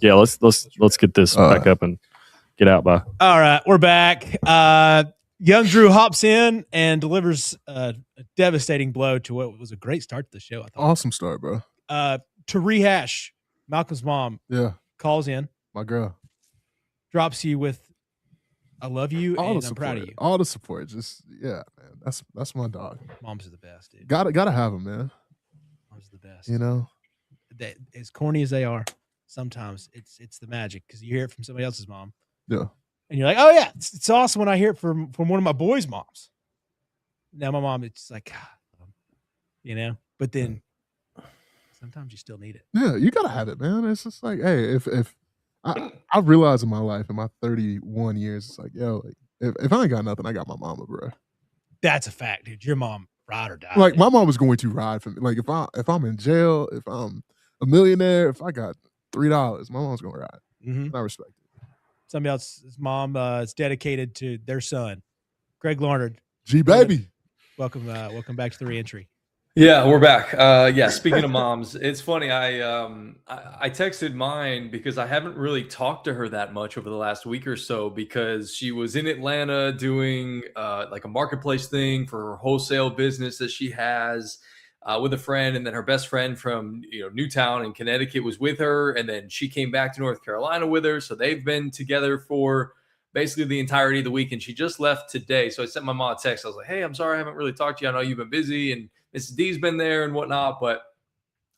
Yeah, let's get this back up and get out by. All right, we're back. Young Drew hops in and delivers a devastating blow to what was a great start to the show. I thought. Awesome start, bro. To rehash, Malcolm's mom calls in. My girl. Drops you with, I love you all and the I'm proud of you. All the support. Just, man. That's my dog. Moms are the best, dude. Gotta have them, man. Moms are the best. You know? As corny as they are, sometimes it's the magic because you hear it from somebody else's mom. Yeah. And you're like, oh, yeah, it's awesome when I hear it from one of my boys' moms. Now, my mom, it's like, but then sometimes you still need it. Yeah, you got to have it, man. It's just like, hey, if I realized in my life, in my 31 years, it's like, yo, if I ain't got nothing, I got my mama, bro. That's a fact, dude. Your mom, ride or die. Like, my mom was going to ride for me. Like, if I'm in jail, if I'm a millionaire, if I got $3, my mom's going to ride. Mm-hmm. I respect it. Somebody else's mom is dedicated to their son, Greg Larnard. G baby, welcome back to the reentry. Yeah, we're back. Speaking of moms, it's funny. I texted mine because I haven't really talked to her that much over the last week or so because she was in Atlanta doing like a marketplace thing for her wholesale business that she has. With a friend, and then her best friend from Newtown in Connecticut was with her, and then she came back to North Carolina with her. So they've been together for basically the entirety of the week, and she just left today. So I sent my mom a text. I was like, "Hey, I'm sorry I haven't really talked to you. I know you've been busy, and Mrs. D's been there and whatnot, but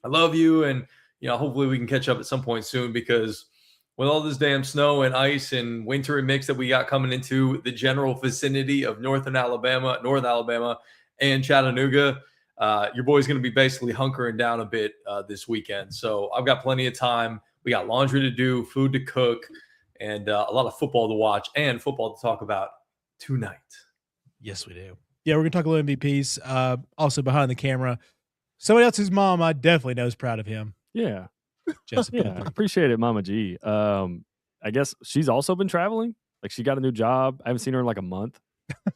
I love you, and hopefully we can catch up at some point soon because with all this damn snow and ice and winter mix that we got coming into the general vicinity of North Alabama, and Chattanooga." Your boy's going to be basically hunkering down a bit this weekend. So I've got plenty of time. We got laundry to do, food to cook, and a lot of football to watch and football to talk about tonight. Yes, we do. Yeah, we're going to talk a little MVPs. Also behind the camera, somebody else's mom I definitely know is proud of him. Yeah. Jessica. Yeah, I appreciate it, Mama G. I guess she's also been traveling. Like, she got a new job. I haven't seen her in like a month.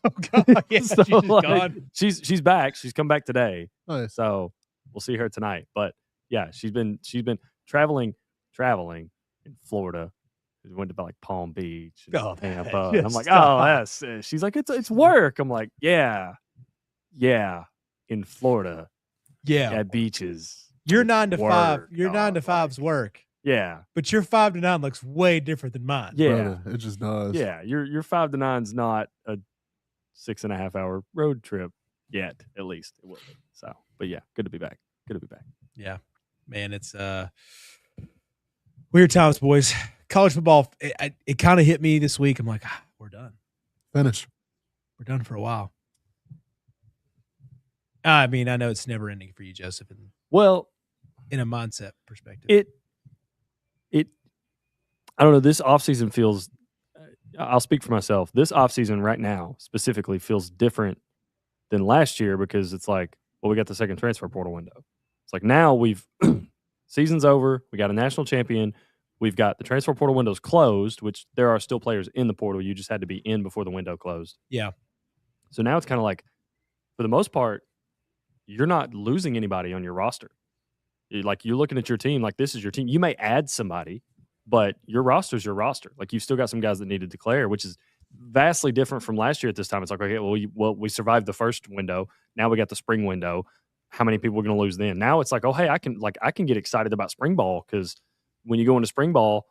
Oh God! Yeah, so, she's just gone. She's back. She's come back today. Nice. So we'll see her tonight. But yeah, she's been traveling in Florida. We went to like Palm Beach, and Tampa. And I'm like, that's. She's like, it's work. I'm like, yeah, in Florida, at beaches. You're 9 to 5. Work. Your 9 to 5's work. Yeah, but your 5 to 9 looks way different than mine. Yeah, brother, it just does. Yeah, your 5 to 9's not a 6.5 hour road trip yet, at least it will be. So, but yeah, good to be back. Yeah, man, it's weird times, boys. College football, it kind of hit me this week. I'm like, we're done. Finish. We're done for a while. I mean, I know it's never ending for you, Joseph. In a mindset perspective, I don't know. This offseason feels. I'll speak for myself. This offseason right now specifically feels different than last year because it's like, well, we got the second transfer portal window. It's like now we've season's over. We got a national champion. We've got the transfer portal windows closed, which there are still players in the portal. You just had to be in before the window closed. Yeah. So now it's kind of like, for the most part, you're not losing anybody on your roster. You're looking at your team like this is your team. You may add somebody, but your roster's your roster. Like, you've still got some guys that need to declare, which is vastly different from last year at this time. It's like, okay, we survived the first window. Now we got the spring window. How many people are going to lose then? Now it's like, oh, hey, I can get excited about spring ball because when you go into spring ball,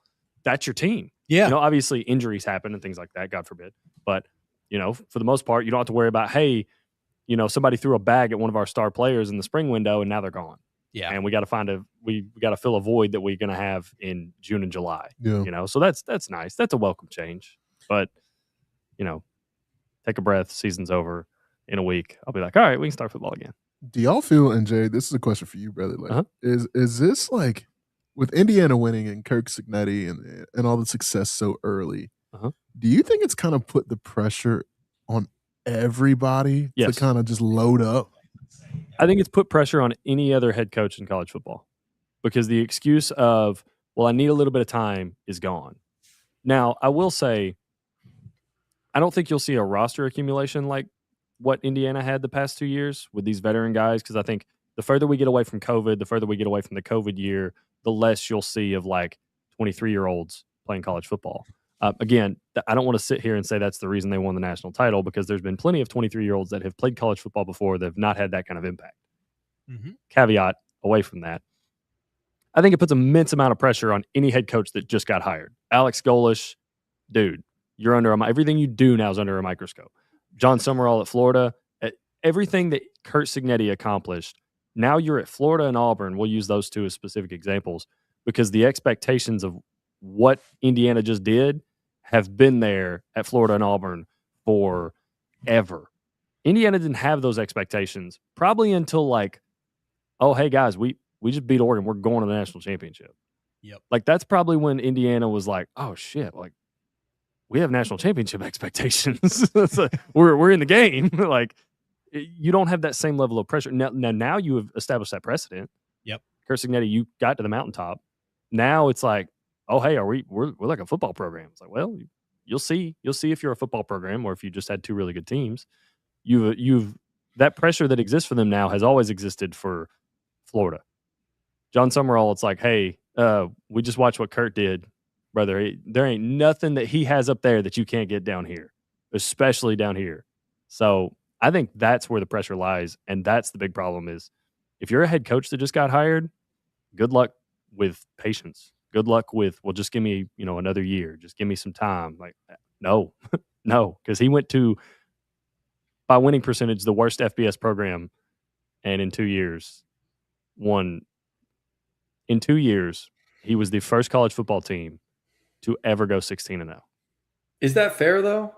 that's your team. Yeah. Obviously injuries happen and things like that, God forbid. But, for the most part, you don't have to worry about, hey, somebody threw a bag at one of our star players in the spring window and now they're gone. Yeah. And we got to we got to fill a void that we're going to have in June and July. Yeah. So that's nice. That's a welcome change. But, take a breath. Season's over in a week. I'll be like, all right, we can start football again. Do y'all feel, and Jay, this is a question for you, brother. Like, is this like with Indiana winning and Kirk Cignetti and all the success so early? Do you think it's kind of put the pressure on everybody to kind of just load up? I think it's put pressure on any other head coach in college football because the excuse of, well, I need a little bit of time is gone. Now, I will say, I don't think you'll see a roster accumulation like what Indiana had the past 2 years with these veteran guys, because I think the further we get away from COVID, the further we get away from the COVID year, the less you'll see of like 23-year-olds playing college football. Again, I don't want to sit here and say that's the reason they won the national title, because there's been plenty of 23-year-olds that have played college football before that have not had that kind of impact. Caveat away from that, I think it puts immense amount of pressure on any head coach that just got hired. Alex Golesh, dude, you're under everything you do now is under a microscope. John Summerall at Florida, everything that Curt Cignetti accomplished. Now you're at Florida and Auburn. We'll use those two as specific examples because the expectations of what Indiana just did have been there at Florida and Auburn forever. Indiana didn't have those expectations probably until like, oh, hey, guys, we just beat Oregon. We're going to the national championship. Yep. Like, that's probably when Indiana was like, oh, shit, like, we have national championship expectations. we're in the game. Like, you don't have that same level of pressure. Now you have established that precedent. Yep. Curt Cignetti, you got to the mountaintop. Now it's like, oh, hey, we're like a football program. It's like, well, you'll see if you're a football program or if you just had two really good teams. You've that pressure that exists for them now has always existed for Florida. John Summerall, it's like, hey, we just watched what Curt did, brother. There ain't nothing that he has up there that you can't get down here, especially down here. So I think that's where the pressure lies, and that's the big problem is if you're a head coach that just got hired, good luck with patience. Good luck with, well, just give me, another year. Just give me some time. Like, no, because he went to, by winning percentage, the worst FBS program, and in 2 years, he was the first college football team to ever go 16-0. Is that fair, though?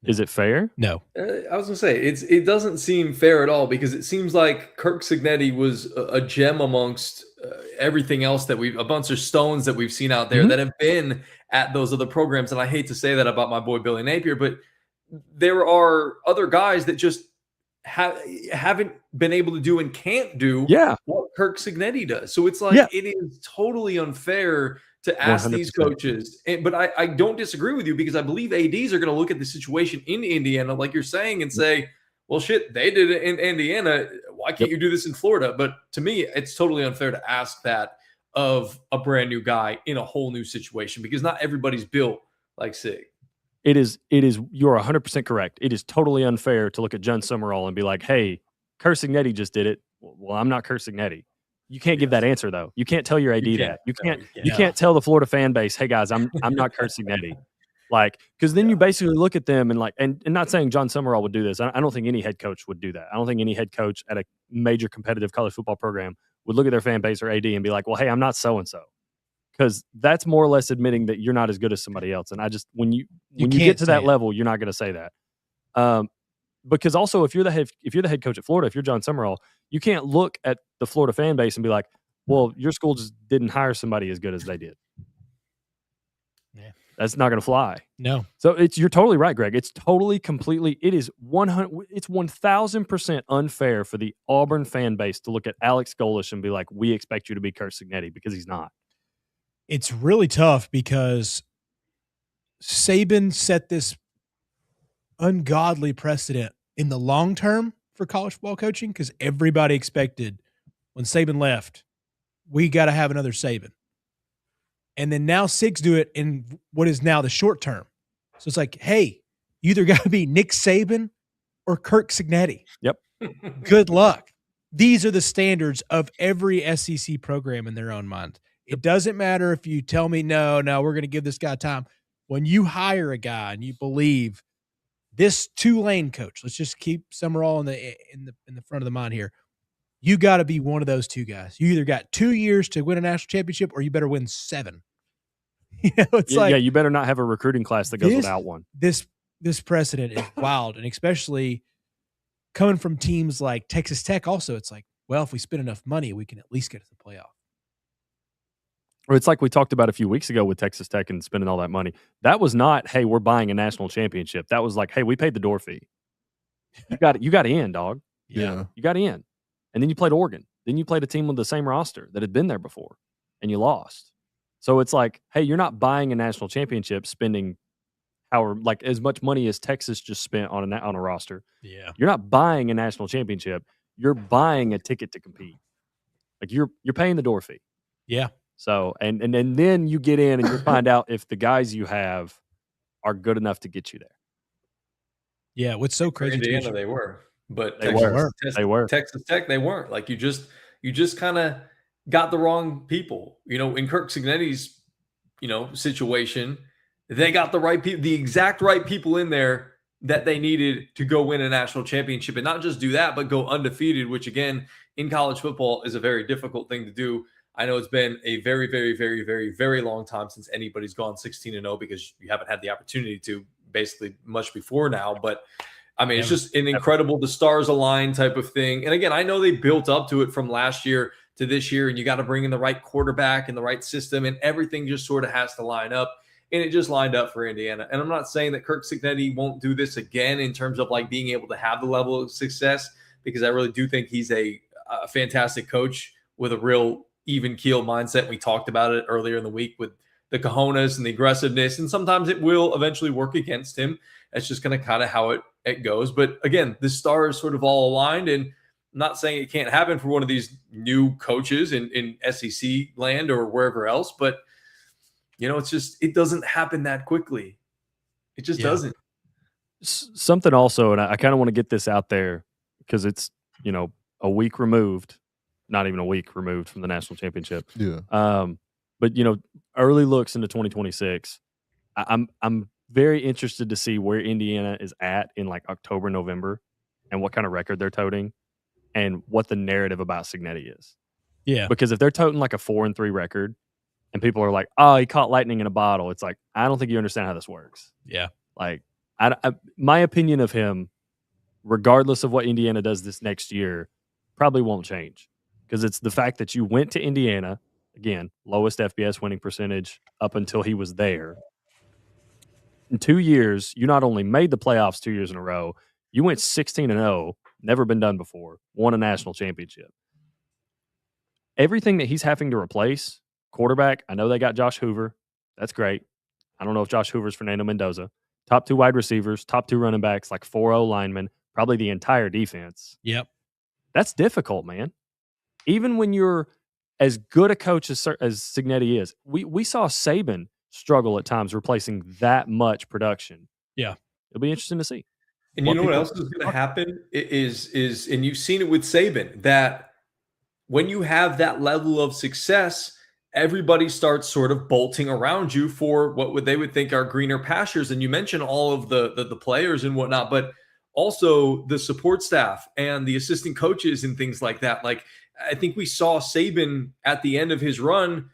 Is it fair? No. I was going to say, it doesn't seem fair at all because it seems like Curt Cignetti was a gem amongst everything else a bunch of stones that we've seen out there that have been at those other programs. And I hate to say that about my boy Billy Napier, but there are other guys that just haven't been able to do and can't do what Curt Cignetti does. So it's like it is totally unfair to ask 100%. These coaches. But I don't disagree with you because I believe ADs are going to look at the situation in Indiana, like you're saying, and say, well, shit, they did it in Indiana. Why can't you do this in Florida? But to me, it's totally unfair to ask that of a brand new guy in a whole new situation because not everybody's built like Sig. It is. You're 100% correct. It is totally unfair to look at John Summerall and be like, hey, Curt Cignetti just did it. Well, I'm not Curt Cignetti. You can't give that answer though. You can't tell your AD that. You can't tell the Florida fan base, hey guys, I'm not Curt Cignetti. Like, because then you basically look at them and like, and not saying John Summerall would do this. I don't think any head coach would do that. I don't think any head coach at a major competitive college football program would look at their fan base or AD and be like, well, hey, I'm not so-and-so. Because that's more or less admitting that you're not as good as somebody else. And I just, when you get to that level, you're not going to say that. Because also, if you're the head coach at Florida, if you're John Summerall, you can't look at the Florida fan base and be like, well, your school just didn't hire somebody as good as they did. Yeah. That's not going to fly. No. So you're totally right, Greg. It's totally, completely, it is 1,000% unfair for the Auburn fan base to look at Alex Golesh and be like, we expect you to be Curt Cignetti, because he's not. It's really tough because Saban set this ungodly precedent in the long term for college football coaching because everybody expected when Saban left, we got to have another Saban. And then now Sigs do it in what is now the short term. So it's like, hey, you either got to be Nick Saban or Curt Cignetti. Yep. Good luck. These are the standards of every SEC program in their own mind. It doesn't matter if you tell me, no, we're going to give this guy time. When you hire a guy and you believe this Tulane coach, let's just keep Summerall in the front of the mind here. You got to be one of those two guys. You either got 2 years to win a national championship or you better win 7. You better not have a recruiting class that goes without one. This precedent is wild, and especially coming from teams like Texas Tech also, it's like, well, if we spend enough money, we can at least get to the playoff. Or it's like we talked about a few weeks ago with Texas Tech and spending all that money. That was not, hey, we're buying a national championship. That was like, hey, we paid the door fee. You got in, dog. Yeah. You got in. And then you played Oregon. Then you played a team with the same roster that had been there before, and you lost. So it's like, hey, you're not buying a national championship spending as much money as Texas just spent on a roster. Yeah. You're not buying a national championship. You're buying a ticket to compete. Like you're paying the door fee. Yeah. So and then you get in and you find out if the guys you have are good enough to get you there. Yeah, what's so For crazy Indiana, too, they were, but They were. Texas Tech, they weren't. Like you just kind of got the wrong people. In Kirk Cignetti's situation, they got the right people, the exact right people in there that they needed to go win a national championship, and not just do that, but go undefeated, which again in college football is a very difficult thing to do. I know it's been a very, very, very, very, very long time since anybody's gone 16-0 because you haven't had the opportunity to basically much before now. But I mean, it's just an incredible, the stars align type of thing. And again, I know they built up to it from last year to this year, and you got to bring in the right quarterback and the right system, and everything just sort of has to line up. And it just lined up for Indiana. And I'm not saying that Kirk Cignetti won't do this again in terms of like being able to have the level of success, because I really do think he's a fantastic coach with a real even keel mindset. We talked about it earlier in the week with the cojones and the aggressiveness, and sometimes it will eventually work against him. That's just kind of how it goes. But again, the stars sort of all aligned, and I'm not saying it can't happen for one of these new coaches in SEC land or wherever else, but it doesn't happen that quickly. It just doesn't. Something also, and I kind of want to get this out there because it's, a week removed, not even a week removed from the national championship. Yeah. But early looks into 2026. I'm very interested to see where Indiana is at in like October, November, and what kind of record they're toting, and what the narrative about Cignetti is. Yeah. Because if they're toting like a 4-3 record, and people are like, "Oh, he caught lightning in a bottle," it's like, I don't think you understand how this works. Yeah. Like, my opinion of him, regardless of what Indiana does this next year, probably won't change, because it's the fact that you went to Indiana, again, lowest FBS winning percentage up until he was there. In 2 years, you not only made the playoffs 2 years in a row, you went 16-0, never been done before, won a national championship. Everything that he's having to replace, quarterback, I know they got Josh Hoover. That's great. I don't know if Josh Hoover's Fernando Mendoza. Top 2 wide receivers, top 2 running backs, like 4-0 linemen, probably the entire defense. Yep. That's difficult, man. Even when you're as good a coach as Cignetti is, we saw Saban struggle at times replacing that much production. Yeah. It'll be interesting to see. And you know what else is going to happen is, and you've seen it with Saban, that when you have that level of success, everybody starts sort of bolting around you for what they would think are greener pastures. And you mentioned all of the players and whatnot, but also the support staff and the assistant coaches and things like that. Like, I think we saw Saban at the end of his run,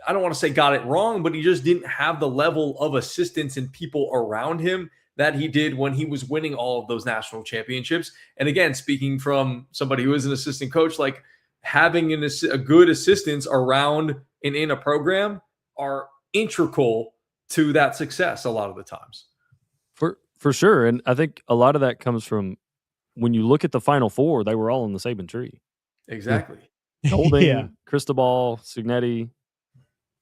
I don't want to say got it wrong, but he just didn't have the level of assistance and people around him that he did when he was winning all of those national championships. And again, speaking from somebody who is an assistant coach, like having a good assistance around and in a program are integral to that success a lot of the times. For sure. And I think a lot of that comes from when you look at the Final Four, they were all in the Saban tree. Exactly. Holding, Cristobal, Cignetti,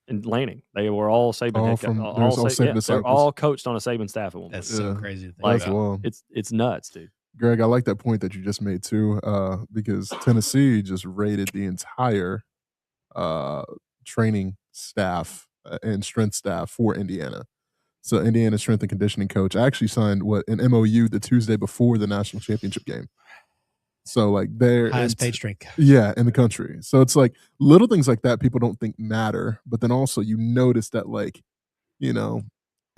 and Lanning. They were all Saban. They're all coached on a Saban staff at one point. That's so crazy to think like, about. It's nuts, dude. Greg, I like that point that you just made too, because Tennessee just rated the entire training staff and strength staff for Indiana. So Indiana strength and conditioning coach actually signed an MOU the Tuesday before the national championship game. So like they're highest paid strength. Yeah, in the country. So it's like little things like that people don't think matter, but then also you notice that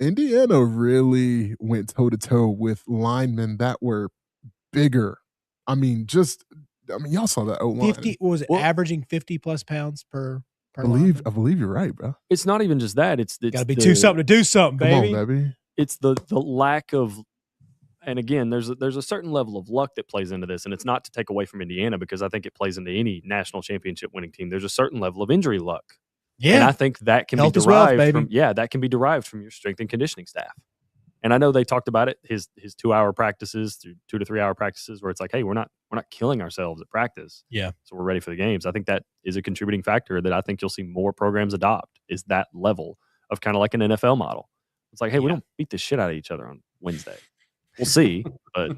Indiana really went toe to toe with linemen that were bigger. I mean, y'all saw that O-line. 50 averaging 50 plus pounds per I believe you're right, bro. It's not even just that. It's got to be something to do something, baby. Come on, baby. It's the lack of, and again, there's a certain level of luck that plays into this, and it's not to take away from Indiana because I think it plays into any national championship winning team. There's a certain level of injury luck. Yeah, and I think that can be derived from that can be derived from your strength and conditioning staff. And I know they talked about it, his 2-hour practices through 2 to 3 hour practices, where it's like, hey, we're not killing ourselves at practice. Yeah, so we're ready for the games. I think that is a contributing factor that I think you'll see more programs adopt, is that level of kind of like an NFL model. It's like, hey, we don't beat the shit out of each other on Wednesday. We'll see, but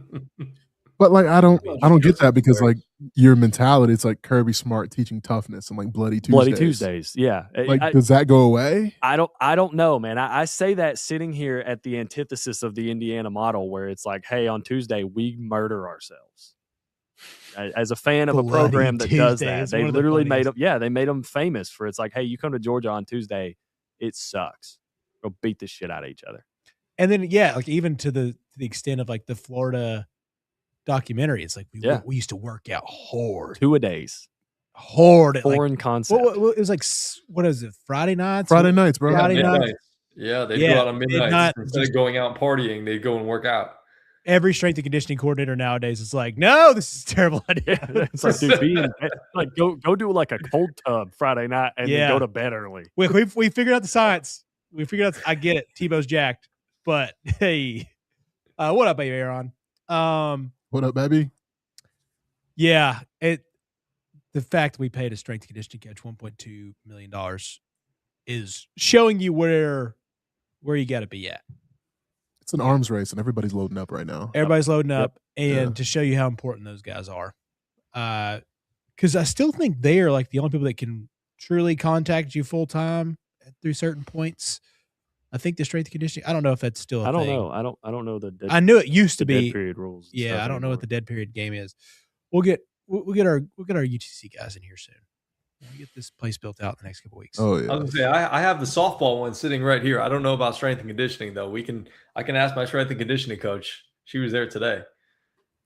But like I don't get that because like your mentality, it's like Kirby Smart teaching toughness and like bloody Tuesdays. Yeah. Like does that go away? I don't know, man. I say that sitting here at the antithesis of the Indiana model, where it's like, hey, on Tuesday we murder ourselves. As a fan of a program that does that, they literally made them. Yeah, they made them famous for. It's like, hey, you come to Georgia on Tuesday, it sucks. Go beat the shit out of each other. And then like even to the extent of like the Florida documentary, it's like we used to work out hard, 2-a-days, hard, foreign concept. It was like, what is it? Friday nights, bro. Friday nights. Yeah, they go out on midnight instead of going out and partying. They go and work out. Every strength and conditioning coordinator nowadays is like, no, this is a terrible idea. It's like, dude, like go do like a cold tub Friday night and then go to bed early. We figured out the science. We figured out. I get it. Tebow's jacked, but hey, what up, baby Aaron? What up, baby? Yeah, the fact that we paid a strength and conditioning coach $1.2 million is showing you where you got to be at. It's an arms race, and everybody's loading up right now. Everybody's loading up, and to show you how important those guys are, because I still think they are like the only people that can truly contact you full time through certain points. I think the strength and conditioning. I don't know if that's still. I don't know. I don't know the. I knew it used to be dead period rules. Yeah, I don't know what the dead period game is. We'll get our UTC guys in here soon. We'll get this place built out in the next couple weeks. Oh yeah. I was gonna say I have the softball one sitting right here. I don't know about strength and conditioning though. I can ask my strength and conditioning coach. She was there today.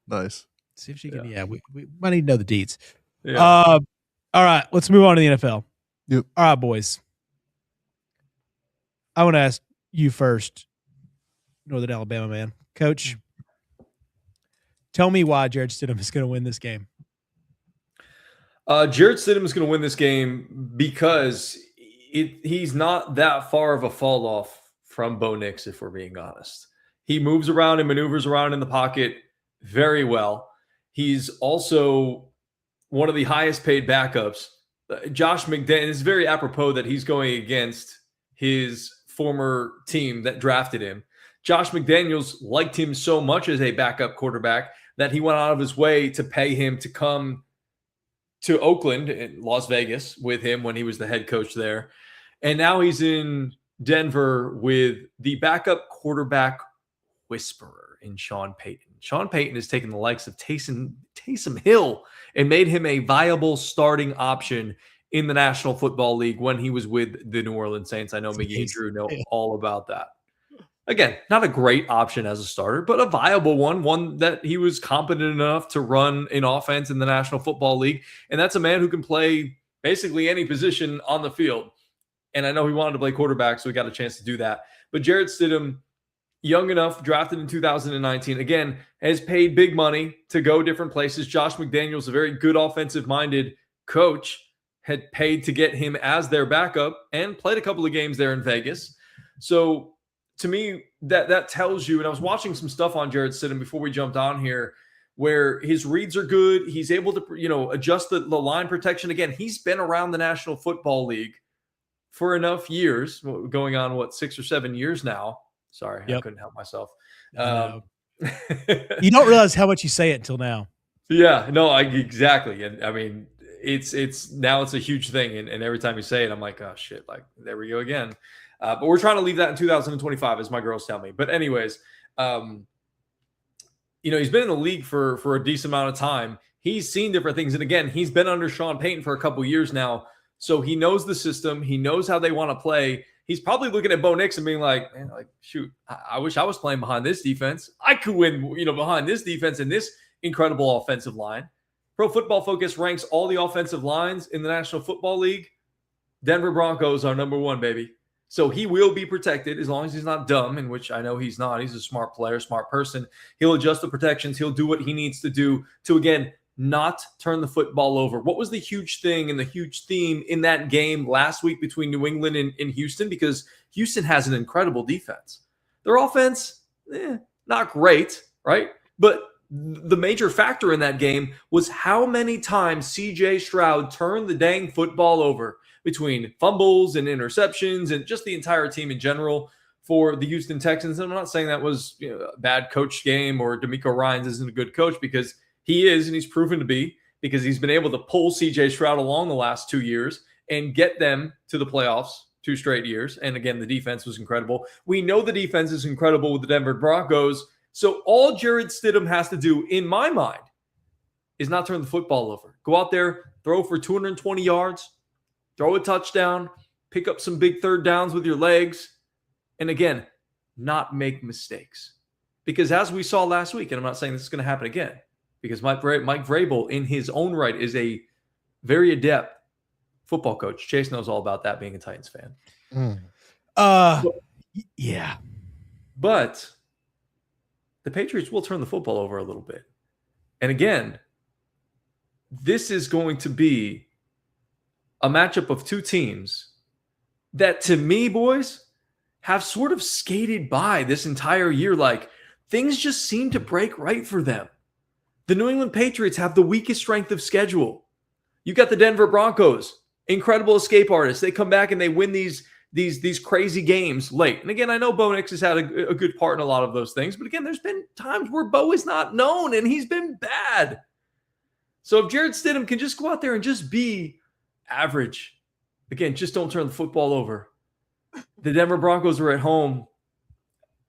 Nice. See if she can. Yeah, we might need to know the deets. Yeah. All right, let's move on to the NFL. Yep. All right, boys. I want to ask you first, Northern Alabama man, Coach. Tell me why Jarrett Stidham is going to win this game. Jarrett Stidham is going to win this game because he's not that far of a fall off from Bo Nix, if we're being honest. He moves around and maneuvers around in the pocket very well. He's also one of the highest paid backups. Josh McDaniels, it's very apropos that he's going against his former team that drafted him. Josh McDaniels liked him so much as a backup quarterback that he went out of his way to pay him to come to Oakland and Las Vegas with him when he was the head coach there. And now he's in Denver with the backup quarterback whisperer in Sean Payton. Sean Payton has taken the likes of Taysom Hill and made him a viable starting option in the National Football League when he was with the New Orleans Saints. I know McGee and Drew know all about that. Again, not a great option as a starter, but a viable one that he was competent enough to run an offense in the National Football League. And that's a man who can play basically any position on the field. And I know he wanted to play quarterback, so he got a chance to do that. But Jarrett Stidham, young enough, drafted in 2019, again, has paid big money to go different places. Josh McDaniels, a very good offensive-minded coach, had paid to get him as their backup and played a couple of games there in Vegas. So to me, that tells you, and I was watching some stuff on Jarrett Stidham before we jumped on here, where his reads are good. He's able to, adjust the line protection. Again, he's been around the National Football League for enough years, going on, 6 or 7 years now. Sorry, I couldn't help myself. You don't realize how much you say it until now. Yeah, no, exactly. And I mean, it's now it's a huge thing. And every time you say it, I'm like, oh shit, like there we go again. But we're trying to leave that in 2025, as my girls tell me. But anyways, he's been in the league for a decent amount of time. He's seen different things. And again, he's been under Sean Payton for a couple years now. So he knows the system. He knows how they want to play. He's probably looking at Bo Nix and being like, man, shoot, I wish I was playing behind this defense. I could win, behind this defense and this incredible offensive line. Pro Football Focus ranks all the offensive lines in the National Football League. Denver Broncos are number one, baby. So he will be protected as long as he's not dumb, in which I know he's not. He's a smart player, smart person. He'll adjust the protections. He'll do what he needs to do to, again, not turn the football over. What was the huge thing and the huge theme in that game last week between New England and Houston? Because Houston has an incredible defense. Their offense, not great, right? But the major factor in that game was how many times C.J. Stroud turned the dang football over between fumbles and interceptions and just the entire team in general. for the Houston Texans. And I'm not saying that was a bad coach game or D'Amico Ryans isn't a good coach, because he is, and he's proven to be, because he's been able to pull CJ Stroud along the last 2 years and get them to the playoffs 2 straight years. And again, the defense was incredible. We know the defense is incredible with the Denver Broncos. So all Jared Stidham has to do, in my mind, is not turn the football over. Go out there, throw for 220 yards, throw a touchdown, pick up some big third downs with your legs, and again, not make mistakes. Because as we saw last week, and I'm not saying this is going to happen again, because Mike Vrabel in his own right is a very adept football coach. Chase knows all about that, being a Titans fan. Yeah. But the Patriots will turn the football over a little bit. And again, this is going to be a matchup of two teams that, to me, boys, have sort of skated by this entire year. Like, things just seem to break right for them. The New England Patriots have the weakest strength of schedule. You got the Denver Broncos, incredible escape artists. They come back and they win these crazy games late. And again, I know Bo Nix has had a good part in a lot of those things. But again, there's been times where Bo is not known and he's been bad. So if Jared Stidham can just go out there and just be average, again, just don't turn the football over. The Denver Broncos are at home.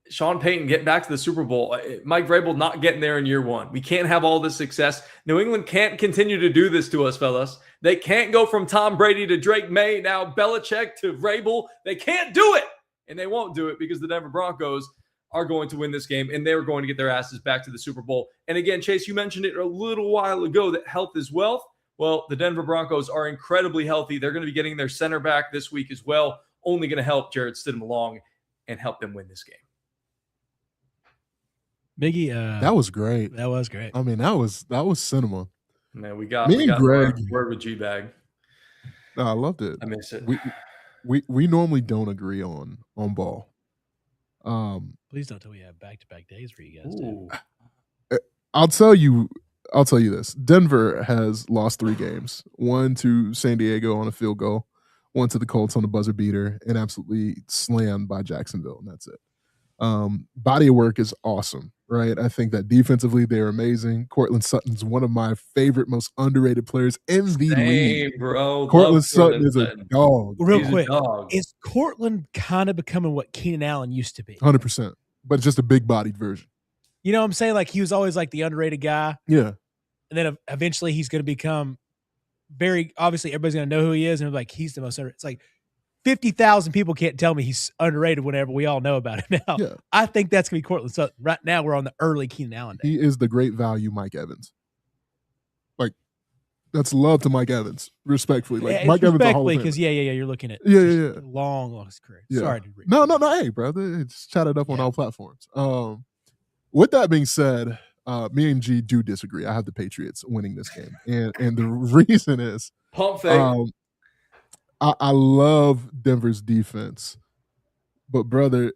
Sean Payton getting back to the Super Bowl. Mike Vrabel not getting there in year one. We can't have all this success. New England can't continue to do this to us, fellas. They can't go from Tom Brady to Drake May, now Belichick to Vrabel. They can't do it. And they won't do it because the Denver Broncos are going to win this game, and they're going to get their asses back to the Super Bowl. And again, Chase, you mentioned it a little while ago that health is wealth. Well, the Denver Broncos are incredibly healthy. They're going to be getting their center back this week as well. Only going to help Jared Stidham along and help them win this game. Biggie, that was great. That was great. I mean, that was cinema. Man, we got Greg word with G-Bag. No, I loved it. I miss it. We normally don't agree on ball. Please don't tell me you have back-to-back days for you guys. Too. I'll tell you this. Denver has lost 3 games. One to San Diego on a field goal, one to the Colts on a buzzer beater, and absolutely slammed by Jacksonville, and that's it. Body of work is awesome, right? I think that defensively they're amazing. Cortland Sutton's one of my favorite, most underrated players in the league. Bro. Cortland Sutton is a dog. Real quick, is Cortland kind of becoming what Keenan Allen used to be? 100%, but just a big-bodied version. You know what I'm saying? Like, he was always like the underrated guy. Yeah. And then eventually he's going to become very, obviously everybody's going to know who he is, and like, he's the most underrated. It's like 50,000 people can't tell me he's underrated whenever we all know about him now. Yeah. I think that's going to be Cortland Sutton. Right now we're on the early Keenan Allen day. He is the great value Mike Evans. Like, that's love to Mike Evans, respectfully. Like, yeah, Mike Evans, respectfully, because you're looking at long career. Yeah. Sorry to No, hey, brother, it's chatted up on all platforms. With that being said, me and G do disagree. I have the Patriots winning this game, and the reason is pump fake. I love Denver's defense, but brother,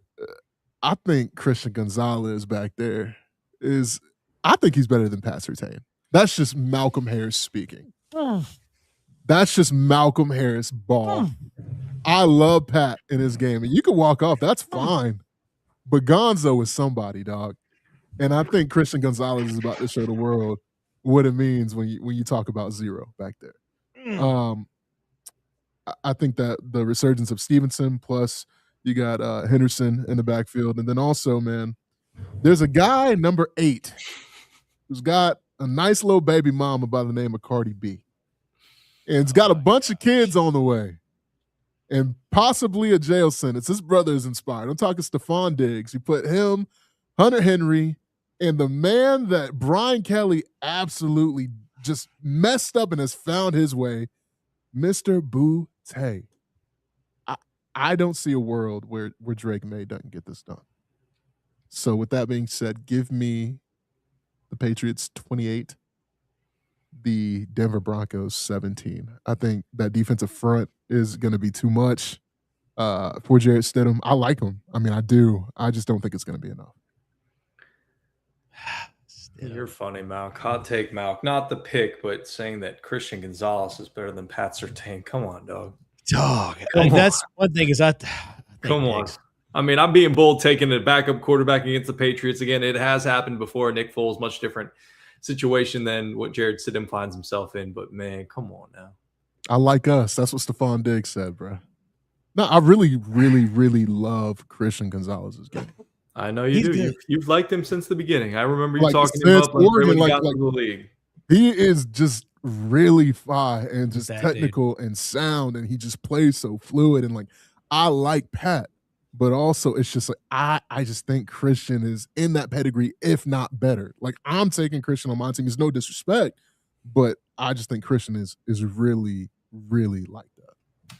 I think Christian Gonzalez back there I think he's better than Pat Surtain. That's just Malcolm Harris speaking. That's just Malcolm Harris ball. I love Pat in his game, and you can walk off. That's fine, but Gonzo is somebody, dog. And I think Christian Gonzalez is about to show the world what it means when you talk about zero back there. I think that the resurgence of Stevenson, plus you got Henderson in the backfield. And then also, man, there's a guy, number 8, who's got a nice little baby mama by the name of Cardi B. And it's got a bunch of kids on the way. And possibly a jail sentence. His brother is inspired. I'm talking Stephon Diggs. You put him, Hunter Henry, and the man that Brian Kelly absolutely just messed up and has found his way, Mr. Boo Tay. I don't see a world where Drake May doesn't get this done. So with that being said, give me the Patriots 28, the Denver Broncos 17. I think that defensive front is going to be too much for Jared Stidham. I like him. I mean, I do. I just don't think it's going to be enough. You're funny, Malk. Hot take, Malk. Not the pick, but saying that Christian Gonzalez is better than Pat Surtain. Come on, dog. That's one thing is I think Come on. I mean, I'm being bold taking a backup quarterback against the Patriots. Again, it has happened before. Nick Foles, much different situation than what Jared Stidham finds himself in. But, man, come on now. I like us. That's what Stephon Diggs said, bro. No, I really, really, really love Christian Gonzalez's game. I know you do. You've liked him since the beginning. I remember you talking him up when he got to the league. He is just really fine and just technical and sound, and he just plays so fluid. And I like Pat, but also it's just I just think Christian is in that pedigree, if not better. I'm taking Christian on my team. It's no disrespect, but I just think Christian is really, really like that.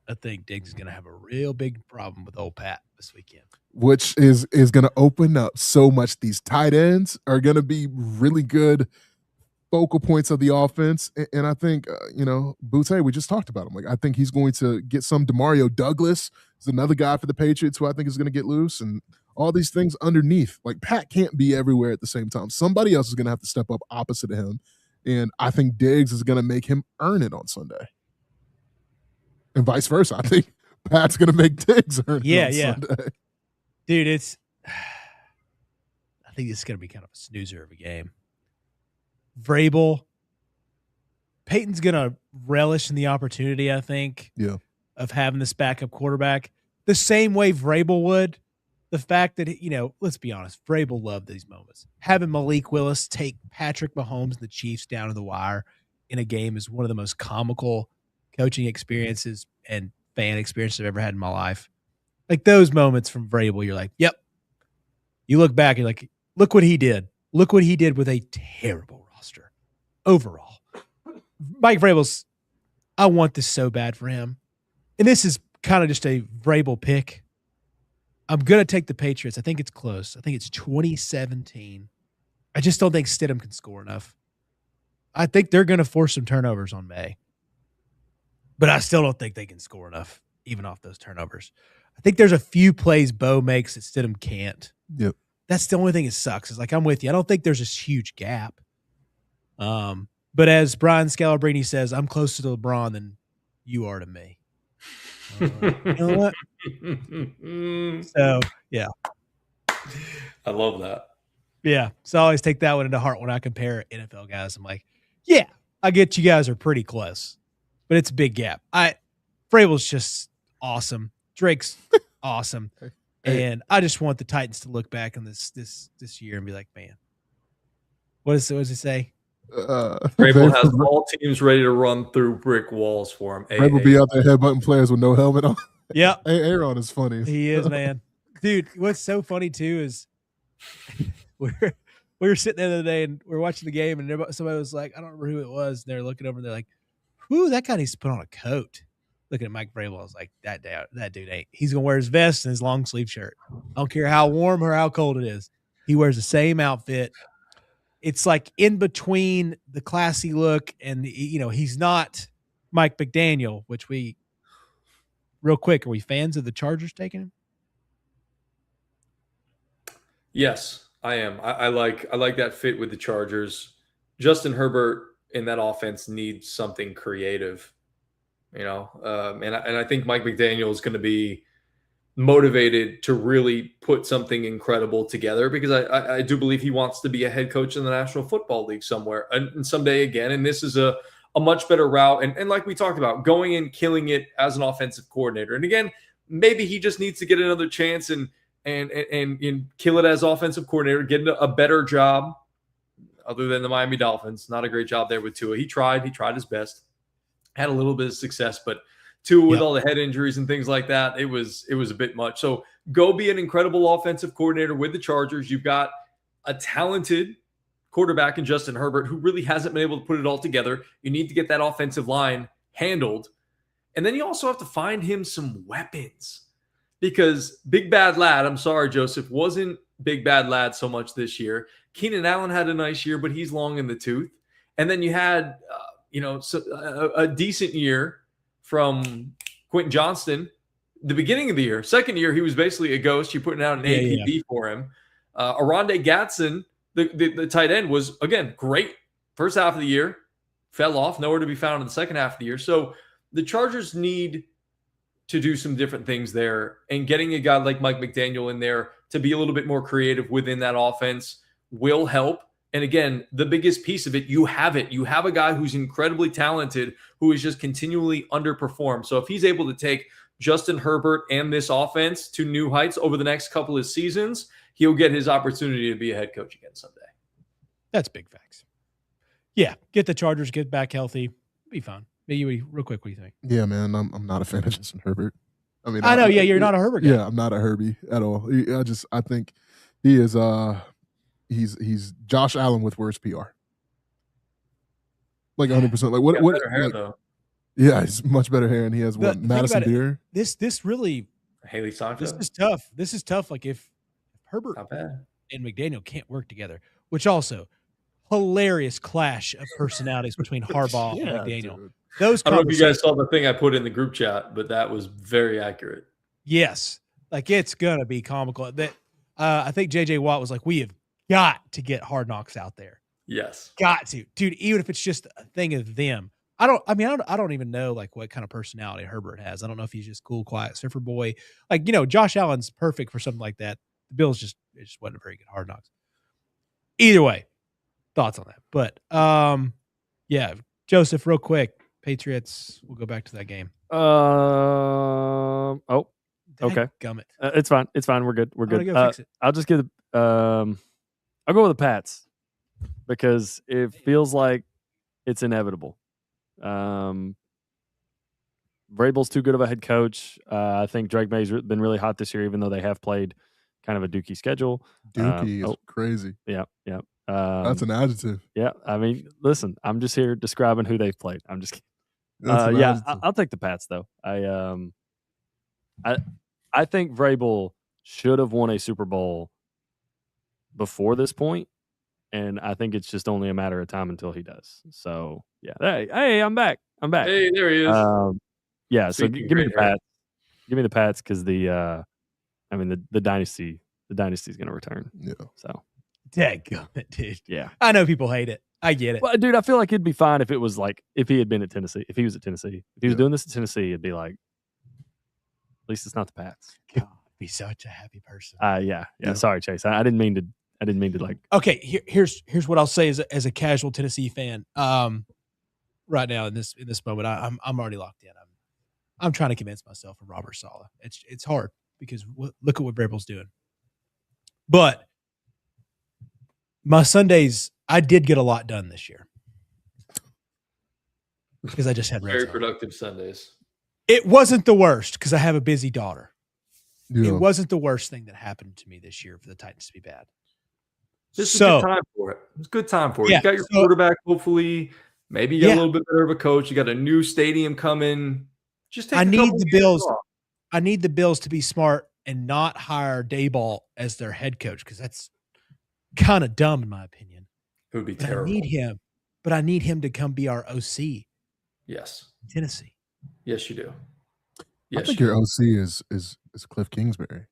I think Diggs is going to have a real big problem with old Pat this weekend. Which is going to open up so much. These tight ends are going to be really good focal points of the offense. And I think, Boutte, we just talked about him. I think he's going to get some. Demario Douglas is another guy for the Patriots who I think is going to get loose, and all these things underneath. Pat can't be everywhere at the same time. Somebody else is going to have to step up opposite of him. And I think Diggs is going to make him earn it on Sunday. And vice versa. I think Pat's going to make Diggs earn it on Sunday. Dude, I think this is going to be kind of a snoozer of a game. Vrabel, Peyton's going to relish in the opportunity, I think, of having this backup quarterback the same way Vrabel would. The fact that, let's be honest, Vrabel loved these moments. Having Malik Willis take Patrick Mahomes and the Chiefs down to the wire in a game is one of the most comical coaching experiences and fan experiences I've ever had in my life. Those moments from Vrabel, you're like, yep. You look back, you're like, look what he did. Look what he did with a terrible roster overall. Mike Vrabel's, I want this so bad for him. And this is kind of just a Vrabel pick. I'm going to take the Patriots. I think it's close. I think it's 2017. I just don't think Stidham can score enough. I think they're going to force some turnovers on May. But I still don't think they can score enough, even off those turnovers. I think there's a few plays Bo makes that Stidham can't. Yep. That's the only thing that sucks. Is I'm with you. I don't think there's this huge gap. But as Brian Scalabrine says, I'm closer to LeBron than you are to me. You know what? So, yeah. I love that. Yeah. So I always take that one into heart when I compare NFL guys. I'm like, yeah, I get you guys are pretty close, but it's a big gap. Vrabel's just awesome. Drake's awesome. And I just want the Titans to look back on this year and be like, man, what does it say? Vrabel has all teams ready to run through brick walls for him. Vrabel be out there headbutting players with no helmet on. Yeah. Aaron is funny. He is, man. Dude, what's so funny too is we were sitting there the other day and we were watching the game and somebody was like, I don't remember who it was. And they're looking over and they're like, whoo, that guy needs to put on a coat. Looking at Mike Vrabel, I was like, that dude ain't. He's going to wear his vest and his long sleeve shirt. I don't care how warm or how cold it is. He wears the same outfit. It's in between the classy look and, he's not Mike McDaniel, which real quick, are we fans of the Chargers taking him? Yes, I am. I like that fit with the Chargers. Justin Herbert in that offense needs something creative, and I think Mike McDaniel is going to be motivated to really put something incredible together because I do believe he wants to be a head coach in the National Football League somewhere and someday again. And this is a much better route. And like we talked about, going and killing it as an offensive coordinator. And again, maybe he just needs to get another chance and kill it as offensive coordinator, get a better job other than the Miami Dolphins. Not a great job there with Tua. He tried his best, had a little bit of success, but Tua with all the head injuries and things like that, it was a bit much. So go be an incredible offensive coordinator with the Chargers. You've got a talented quarterback in Justin Herbert who really hasn't been able to put it all together. You need to get that offensive line handled. And then you also have to find him some weapons because Big Bad Lad, I'm sorry, Joseph, wasn't Big Bad Lad so much this year. Keenan Allen had a nice year, but he's long in the tooth. And then you had, a decent year from Quentin Johnston, the beginning of the year. Second year, he was basically a ghost. You're putting out an APB for him. Aronde Gatson, the tight end, was, again, great first half of the year. Fell off, nowhere to be found in the second half of the year. So the Chargers need to do some different things there, and getting a guy like Mike McDaniel in there to be a little bit more creative within that offense will help. And again, the biggest piece of it, you have it. You have a guy who's incredibly talented, who is just continually underperformed. So if he's able to take Justin Herbert and this offense to new heights over the next couple of seasons, he'll get his opportunity to be a head coach again someday. That's big facts. Yeah, get the Chargers, get back healthy, be fine. Real quick, what do you think? Yeah, man, I'm not a fan of Justin Herbert. I mean, I know. Yeah, you're not a Herbert guy. Yeah, I'm not a Herbie at all. I think he is. He's Josh Allen with worse PR. Like 100%. Like what? Better hair, though. Yeah, he's much better hair, and he has Madison Beer. This really Haley Seinfeld. This is tough. This is tough. Like if Herbert and McDaniel can't work together, which also hilarious clash of personalities between Harbaugh and McDaniel. Dude. Those I don't know if you guys saw the thing I put in the group chat, but that was very accurate. Yes, like it's gonna be comical. That I think JJ Watt was like, "We have got to get Hard Knocks out there. Yes, got to, dude. Even if it's just a thing of them." I don't even know like what kind of personality Herbert has. I don't know if he's just cool, quiet surfer boy. Like, Josh Allen's perfect for something like that. The Bills it just wasn't a very good Hard Knocks. Either way, thoughts on that. But yeah, Joseph, real quick, Patriots. We'll go back to that game. Okay. Gummit. It's fine. It's fine. We're good. We're good. Go fix it. I'll just get. I'll go with the Pats because it feels like it's inevitable. Vrabel's too good of a head coach. I think Drake May's been really hot this year, even though they have played kind of a dookie schedule. Dookie is crazy. Yeah. That's an adjective. Yeah. I mean, listen, I'm just here describing who they've played. I'm just kidding. I'll take the Pats though. I think Vrabel should have won a Super Bowl before this point, and I think it's just only a matter of time until he does. So yeah, hey, I'm back. Hey, there he is. Yeah, so give me the Pats. Give me the Pats because the dynasty is going to return. Yeah. So, Dadgummit, dude. Yeah, I know people hate it. I get it. Well, dude, I feel like it'd be fine if it was like if he had been at Tennessee. If he was at Tennessee, if he was doing this at Tennessee, it'd be like, at least it's not the Pats. God, be such a happy person. Yeah. Sorry, Chase. I didn't mean to. Like. Okay, here's what I'll say as a casual Tennessee fan. Right now in this moment, I'm already locked in. I'm trying to convince myself of Robert Saleh. It's hard because look at what Vrabel's doing. But my Sundays, I did get a lot done this year because I just had very productive Sundays. It wasn't the worst because I have a busy daughter. Yeah. It wasn't the worst thing that happened to me this year for the Titans to be bad. This is a good time for it. It's a good time for it. Yeah, you got your quarterback, hopefully. Maybe you got a little bit better of a coach. You got a new stadium coming. Just take I need the Bills. I need the Bills to be smart and not hire Daboll as their head coach because that's kind of dumb in my opinion. It would be terrible. I need him to come be our OC. Yes. Tennessee. Yes, you do. Yes, I think your OC is Cliff Kingsbury.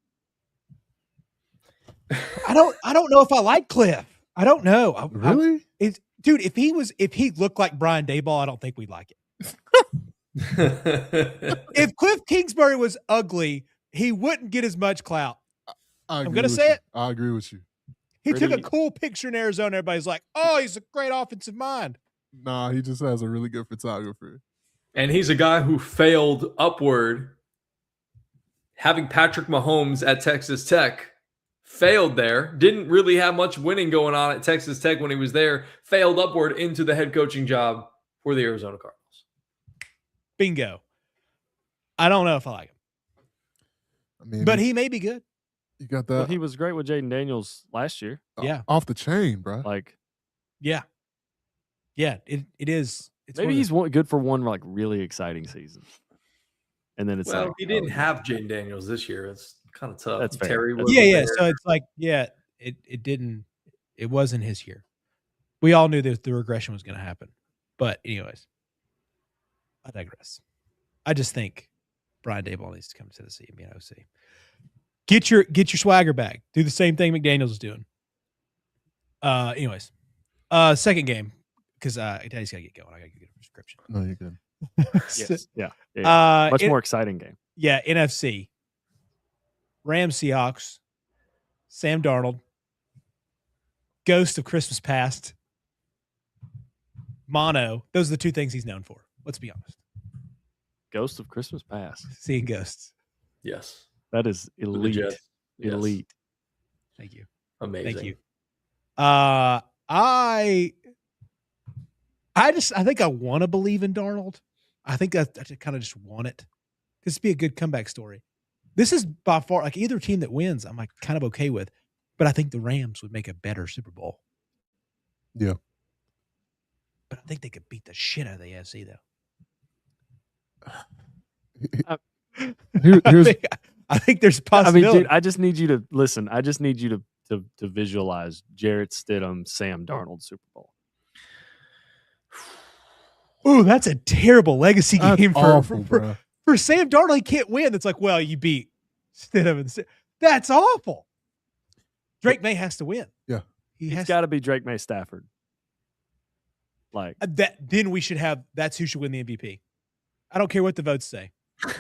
I don't know if I like Cliff. I don't know. Really? Dude, if he looked like Brian Daboll, I don't think we'd like it. If Cliff Kingsbury was ugly, he wouldn't get as much clout. I'm going to say it. I agree with you. He took a cool picture in Arizona. Everybody's like, oh, he's a great offensive mind. Nah, he just has a really good photographer. And he's a guy who failed upward. Having Patrick Mahomes at Texas Tech, failed there. Didn't really have much winning going on at Texas Tech when he was there. Failed upward into the head coaching job for the Arizona Cardinals. Bingo. I don't know if I like him. I mean, but he may be good. You got that. Well, he was great with Jaden Daniels last year. Yeah. Off the chain, bro. Like, yeah. Yeah, it is. It's maybe he's good for one like really exciting season. And then it's he didn't have Jaden Daniels this year. It's kind of tough. That's fair. Terry was there. So it's like, it wasn't his year. We all knew that the regression was going to happen. But anyways, I digress. I just think Brian Daboll needs to come to Tennessee and be an OC. Get your swagger back. Do the same thing McDaniels is doing. Anyways, second game because Daddy's got to get going. I got to get a prescription. No, you're good. Yes. Yeah. Much more exciting game. Yeah, NFC. Rams, Seahawks, Sam Darnold, Ghost of Christmas Past, Mono. Those are the two things he's known for. Let's be honest. Ghost of Christmas Past. Seeing ghosts. Yes. That is elite. Yes. Elite. Thank you. Amazing. Thank you. I think I want to believe in Darnold. I think I kind of just want it. This would be a good comeback story. This is by far, like, either team that wins, I'm like kind of okay with. But I think the Rams would make a better Super Bowl. Yeah. But I think they could beat the shit out of the AFC, Here's I think there's a possibility. I mean, dude, I just need you to listen. I just need you to visualize Jarrett Stidham, Sam Darnold Super Bowl. Ooh, that's a terrible legacy game for Sam Darnold. He can't win. It's like, well, you beat Stidham and that's awful. Drake May has to win. Yeah, he's got to be Drake May Stafford. Like that, then we should have. That's who should win the MVP. I don't care what the votes say.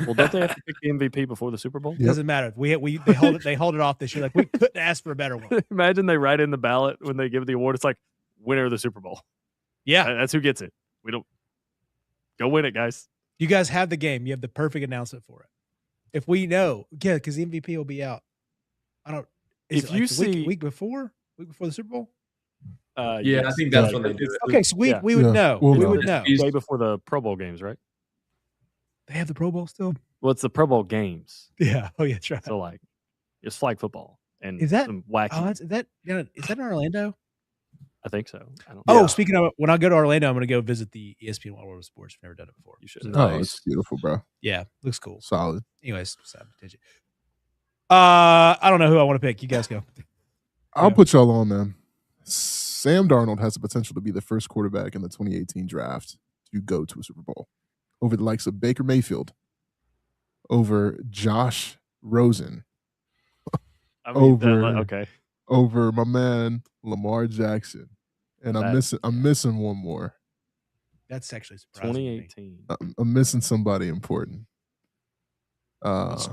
Well, don't they have to pick the MVP before the Super Bowl? Yep. Doesn't matter. They hold it off this year. Like, we couldn't ask for a better one. Imagine they write in the ballot when they give the award. It's like winner of the Super Bowl. Yeah, that's who gets it. We don't go win it, guys. You guys have the game. You have the perfect announcement for it. If we know, yeah, because the MVP will be out. I don't. If you see week before the Super Bowl. Yeah, I think that's when they do it. Okay, so we would know. We would know. Way before the Pro Bowl games, right? They have the Pro Bowl still? Well, it's the Pro Bowl games. Yeah. Oh, yeah, that's right. So, like, it's flag football. And is that some wacky? Oh, is that in Orlando? I think so. I don't know. Oh, speaking of, when I go to Orlando, I'm going to go visit the ESPN Wide World of Sports. I've never done it before. You should. Nice. Oh, it's beautiful, bro. Yeah, looks cool. Solid. Anyways, I don't know who I want to pick. You guys go. I'll put y'all on, man. Sam Darnold has the potential to be the first quarterback in the 2018 draft to go to a Super Bowl over the likes of Baker Mayfield, over Josh Rosen, over my man Lamar Jackson, and I'm missing one more. That's actually surprising. 2018. I'm missing somebody important. Was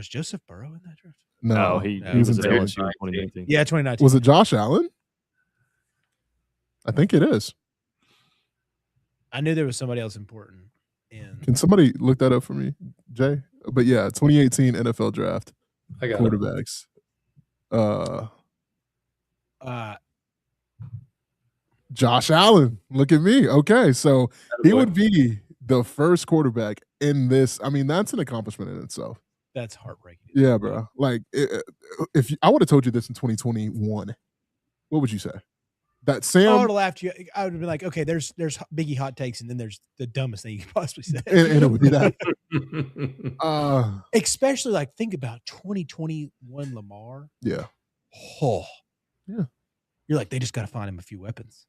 Joseph Burrow in that draft? No, he was in LSU in 2019. Yeah, 2019. Was it Josh Allen? I think it is. I knew there was somebody else important. Can somebody look that up for me, Jay? But yeah, 2018 NFL draft. I got quarterbacks. Josh Allen. Look at me. Okay, so he would be the first quarterback in this. I mean, that's an accomplishment in itself. That's heartbreaking. Yeah, bro. Like, if I would have told you this in 2021, what would you say? That Sam, I would have laughed. I would have been like, okay, there's Biggie hot takes, and then there's the dumbest thing you can possibly say, and it would be that. Especially, like, think about 2021 Lamar. Yeah. Oh, yeah. You're like, they just got to find him a few weapons,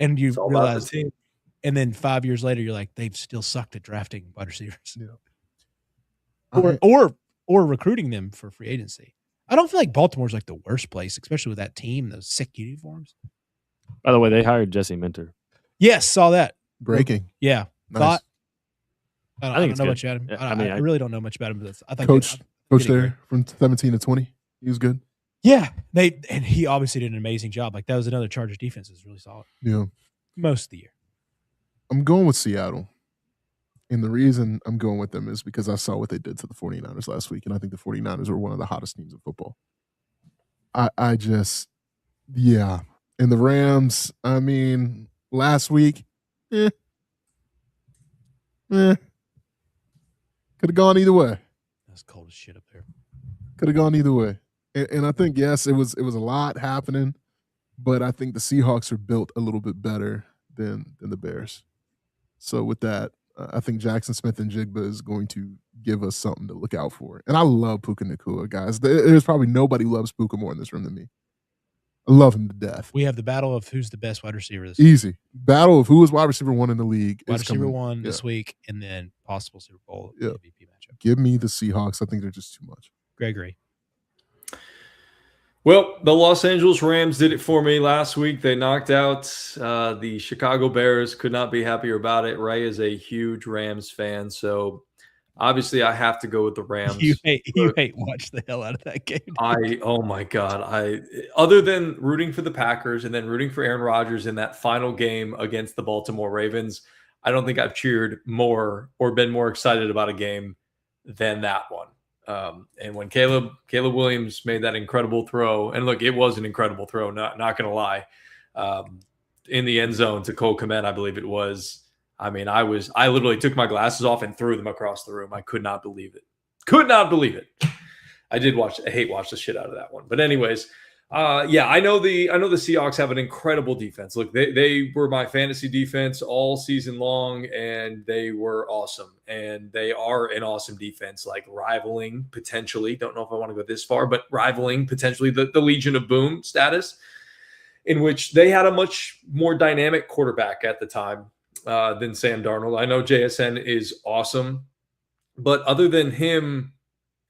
and you realize, and then 5 years later, you're like, they've still sucked at drafting wide receivers, or recruiting them for free agency. I don't feel like Baltimore's like the worst place, especially with that team, those sick uniforms. By the way, they hired Jesse Minter. Yes, saw that. Breaking. Yeah. Nice. I don't know much about him. I really don't know much about him. But I think coach there from 17 to 20. He was good. Yeah. And he obviously did an amazing job. Like, that was another Chargers defense that was really solid. Yeah. Most of the year. I'm going with Seattle. And the reason I'm going with them is because I saw what they did to the 49ers last week, and I think the 49ers are one of the hottest teams in football. I just, yeah. And the Rams, I mean, last week, could have gone either way. That's cold as shit up there. Could have gone either way. And I think, yes, it was a lot happening, but I think the Seahawks are built a little bit better than the Bears. So with that, I think Jackson Smith and Jigba is going to give us something to look out for. And I love Puka Nacua, guys. There's probably nobody who loves Puka more in this room than me. I love him to death. We have the battle of who's the best wide receiver this Easy. Battle of who is wide receiver one in the league. Wide receiver one this week, and then possible Super Bowl MVP matchup. Give me the Seahawks. I think they're just too much. Gregory. Well, the Los Angeles Rams did it for me last week. They knocked out the Chicago Bears. Could not be happier about it. Ray is a huge Rams fan, so Obviously, I have to go with the Rams. You hate watch the hell out of that game. Oh my God. Other than rooting for the Packers and then rooting for Aaron Rodgers in that final game against the Baltimore Ravens, I don't think I've cheered more or been more excited about a game than that one. And when Caleb Williams made that incredible throw, and look, it was an incredible throw, not going to lie, in the end zone to Cole Kmet, I believe it was. I mean, I literally took my glasses off and threw them across the room. I could not believe it. I hate watch the shit out of that one. But anyways, I know the Seahawks have an incredible defense. Look, they were my fantasy defense all season long, and they were awesome. And they are an awesome defense, like rivaling potentially. Don't know if I want to go this far, but rivaling potentially the Legion of Boom status, in which they had a much more dynamic quarterback at the time than Sam Darnold. I know JSN is awesome, but other than him,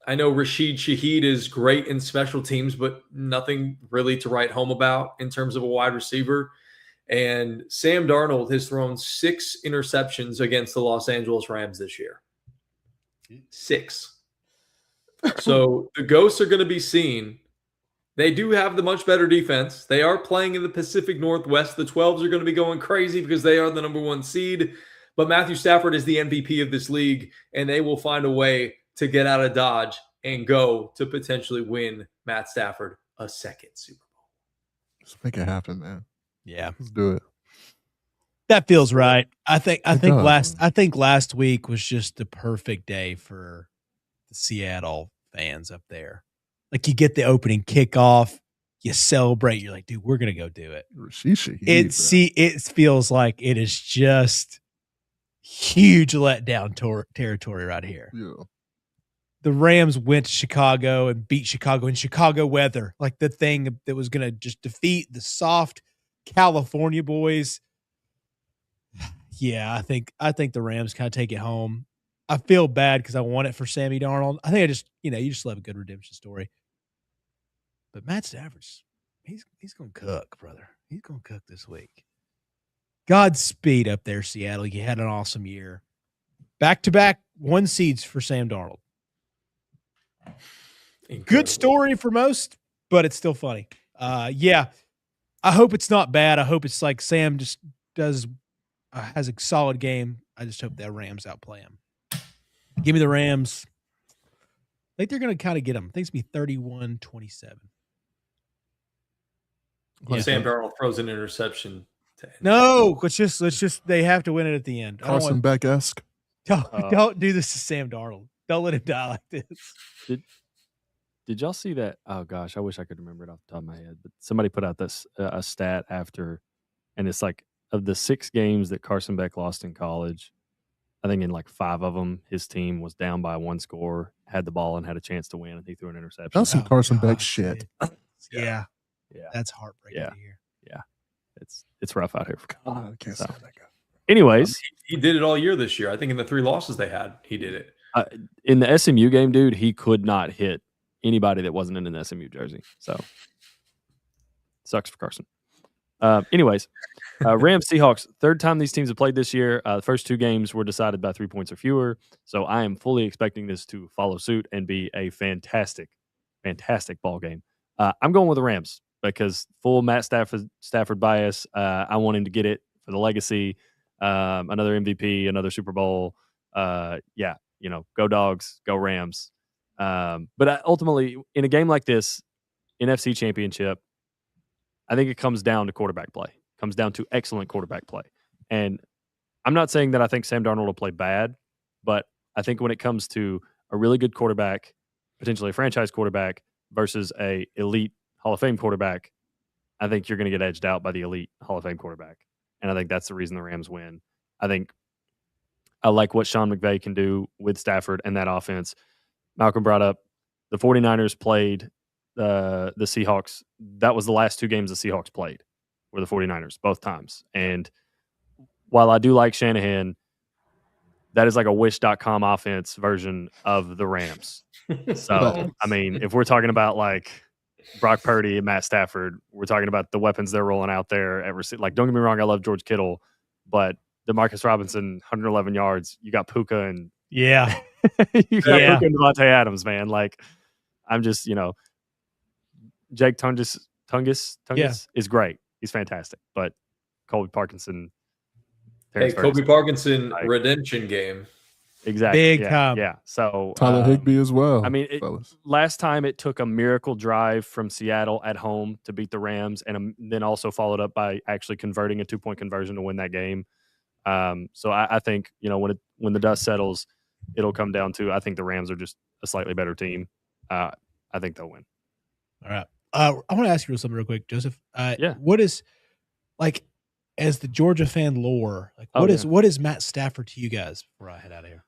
I know Rashid Shaheed is great in special teams, but nothing really to write home about in terms of a wide receiver. And Sam Darnold has thrown 6 interceptions against the Los Angeles Rams this year. 6. So the ghosts are going to be seen. They do have the much better defense. They are playing in the Pacific Northwest. The 12s are going to be going crazy because they are the number 1 seed. But Matthew Stafford is the MVP of this league, and they will find a way to get out of Dodge and go to potentially win Matt Stafford a second Super Bowl. Let's make it happen, man. Yeah, let's do it. That feels right. I think last week was just the perfect day for the Seattle fans up there. Like, you get the opening kickoff, you celebrate. You're like, dude, we're gonna go do it. It feels like it is just huge letdown territory right here. Yeah. The Rams went to Chicago and beat Chicago in Chicago weather, like the thing that was going to just defeat the soft California boys. Yeah, I think the Rams kind of take it home. I feel bad because I want it for Sammy Darnold. I think you just love a good redemption story. But Matt Stafford's he's going to cook, brother. He's going to cook this week. Godspeed up there, Seattle. You had an awesome year. Back-to-back 1 seeds for Sam Darnold. Incredible. Good story for most, but it's still funny. I hope it's not bad. I hope it's like Sam just has a solid game. I just hope that Rams outplay him. Give me the Rams. I think they're going to kind of get them. I think it's going to be 31-27. Yeah. Sam Darnold throws an interception. No, let's just they have to win it at the end. Carson Beck-esque. Don't do this to Sam Darnold. Don't let him die like this. Did y'all see that? Oh gosh, I wish I could remember it off the top of my head. But somebody put out this a stat after, and it's like, of the 6 games that Carson Beck lost in college, I think in like 5 of them, his team was down by 1 score, had the ball and had a chance to win, and he threw an interception. That's some Carson Beck shit. Yeah, that's heartbreaking to hear. Yeah, it's rough out here. God, I can't stand that guy. Anyways, he did it all year this year. I think in the 3 losses they had, he did it. In the SMU game, dude, he could not hit anybody that wasn't in an SMU jersey. So sucks for Carson. Anyways, Rams Seahawks, 3rd time these teams have played this year. The first 2 games were decided by 3 points or fewer. So I am fully expecting this to follow suit and be a fantastic ball game. I'm going with the Rams because full Matt Stafford bias. I want him to get it for the legacy. Another MVP, another Super Bowl. Go Dogs, go Rams. But ultimately, in a game like this, NFC Championship, I think it comes down to quarterback play. It comes down to excellent quarterback play. And I'm not saying that I think Sam Darnold will play bad, but I think when it comes to a really good quarterback, potentially a franchise quarterback versus a elite Hall of Fame quarterback, I think you're going to get edged out by the elite Hall of Fame quarterback. And I think that's the reason the Rams win. I think I like what Sean McVay can do with Stafford and that offense. Malcolm brought up the 49ers played the Seahawks. That was the last 2 games the Seahawks played were the 49ers, both times. And while I do like Shanahan, that is like a wish.com offense version of the Rams. So, I mean, if we're talking about like Brock Purdy and Matt Stafford, we're talking about the weapons they're rolling out there at receiver. Like, don't get me wrong, I love George Kittle, but DeMarcus Robinson, 111 yards. You got Puka and You got Yeah. Puka and Devontae Adams, man. Like, I'm just, Jake Tungus is great. He's fantastic. But Colby Parkinson, Terrence Kobe Ferguson, Parkinson like, redemption game. exactly. Big yeah, time. Yeah. So Tyler Higbee as well. I mean, fellas. last time it took a miracle drive from Seattle at home to beat the Rams, and then also followed up by actually converting a 2-point conversion to win that game. So I think when the dust settles, it'll come down to, I think the Rams are just a slightly better team. I think they'll win. All right. I want to ask you something real quick, Joseph. Yeah. What is, like, as the Georgia fan lore, like, what is Matt Stafford to you guys before I head out of here?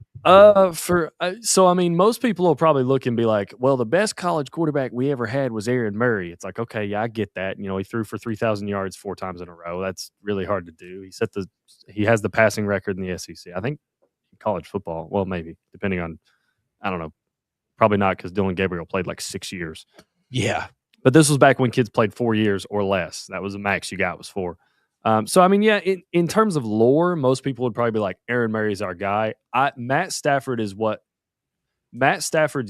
So I mean, most people will probably look and be like, well, the best college quarterback we ever had was Aaron Murray. It's like, okay, yeah, I get that. He threw for 3,000 yards 4 times in a row. That's really hard to do. He has the passing record in the SEC. I think in college football, well, maybe depending on, I don't know, probably not, because Dylan Gabriel played like 6 years. Yeah. But this was back when kids played 4 years or less. That was the max you got, was 4. So I mean, yeah, in terms of lore, most people would probably be like, Aaron Murray's our guy. Matt Stafford's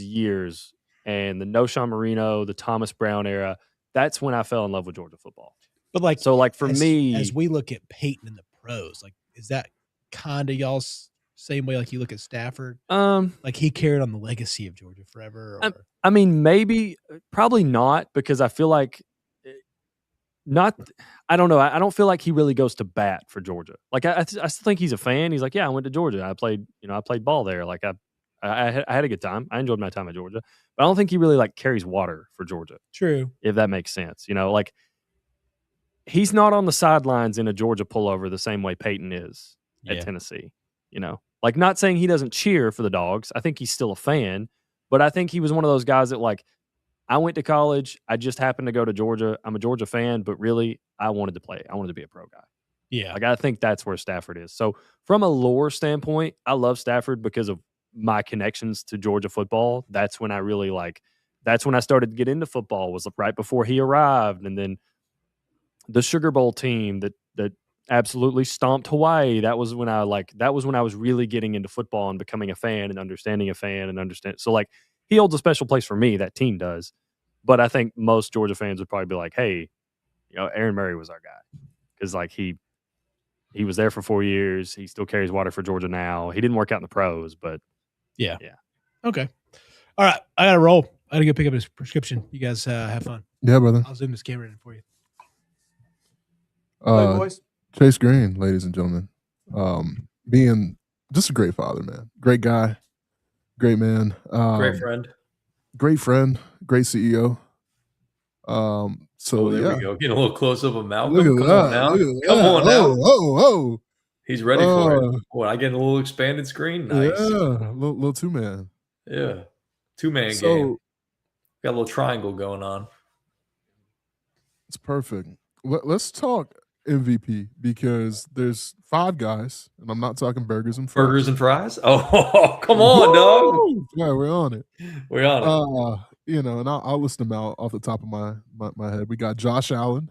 years and the Noshawn Marino, the Thomas Brown era, that's when I fell in love with Georgia football. But like, so like for me, as we look at Peyton in the pros, like, is that kind of y'all's same way like you look at Stafford? Like, he carried on the legacy of Georgia forever? Or? I mean, maybe, probably not, because I feel like I don't know. I don't feel like he really goes to bat for Georgia. Like, I still think he's a fan. He's like, yeah, I went to Georgia. I played ball there. Like, I had a good time. I enjoyed my time at Georgia, but I don't think he really like carries water for Georgia. True. If that makes sense. Like, he's not on the sidelines in a Georgia pullover the same way Peyton is at Tennessee. Like, not saying he doesn't cheer for the Dogs. I think he's still a fan, but I think he was one of those guys that, like, I went to college. I just happened to go to Georgia. I'm a Georgia fan, but really, I wanted to play. I wanted to be a pro guy. Yeah. Like, I think that's where Stafford is. So from a lore standpoint, I love Stafford because of my connections to Georgia football. That's when I really that's when I started to get into football, was right before he arrived. And then the Sugar Bowl team that absolutely stomped Hawaii. That was when I was really getting into football and becoming a fan and understanding a fan and understand. So, like, he holds a special place for me. That team does. But I think most Georgia fans would probably be like, hey, Aaron Murray was our guy. Because, like, he was there for 4 years. He still carries water for Georgia now. He didn't work out in the pros, but yeah. Okay. All right. I got to roll. I got to go pick up his prescription. You guys have fun. Yeah, brother. I'll zoom this camera in for you. Hey, boys. Chase Green, ladies and gentlemen. Being just a great father, man. Great guy. Great man. Great friend. Great friend. Great CEO. So there we go. Getting a little close up of Malcolm. Look at that. Come on now. Oh. He's ready for it. What, I get a little expanded screen? Nice. Yeah, little 2-man. Yeah. 2-man game. Got a little triangle going on. It's perfect. Let's talk MVP, because there's 5 guys, and I'm not talking burgers and fries. Burgers and fries? Oh, come on, dog. Yeah, we're on it. We're on it. And I'll list them out off the top of my head. We got Josh Allen.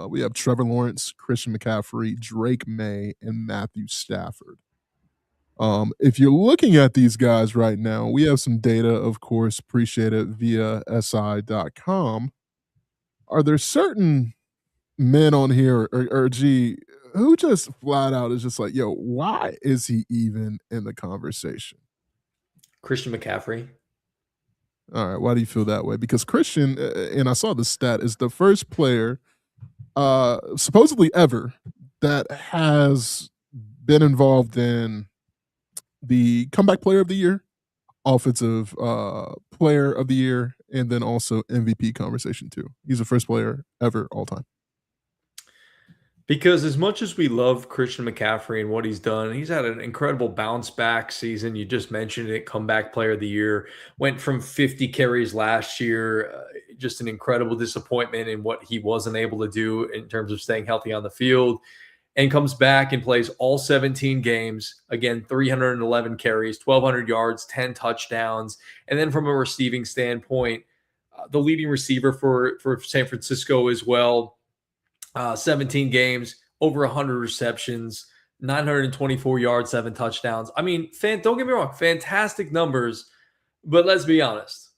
We have Trevor Lawrence, Christian McCaffrey, Drake May, and Matthew Stafford. If you're looking at these guys right now, we have some data, of course, appreciate it, via SI.com. Are there certain men on here or who just flat out is just like, yo, why is he even in the conversation? Christian McCaffrey. All right. Why do you feel that way? Because Christian, and I saw the stat, is the first player supposedly ever that has been involved in the comeback player of the year, offensive player of the year, and then also MVP conversation too. He's the first player ever all time. Because as much as we love Christian McCaffrey and what he's done, he's had an incredible bounce back season. You just mentioned it, comeback player of the year, went from 50 carries last year, just an incredible disappointment in what he wasn't able to do in terms of staying healthy on the field, and comes back and plays all 17 games. Again, 311 carries, 1,200 yards, 10 touchdowns. And then from a receiving standpoint, the leading receiver for San Francisco as well. 17 games, over 100 receptions, 924 yards, 7 touchdowns. I mean, don't get me wrong, fantastic numbers, but let's be honest.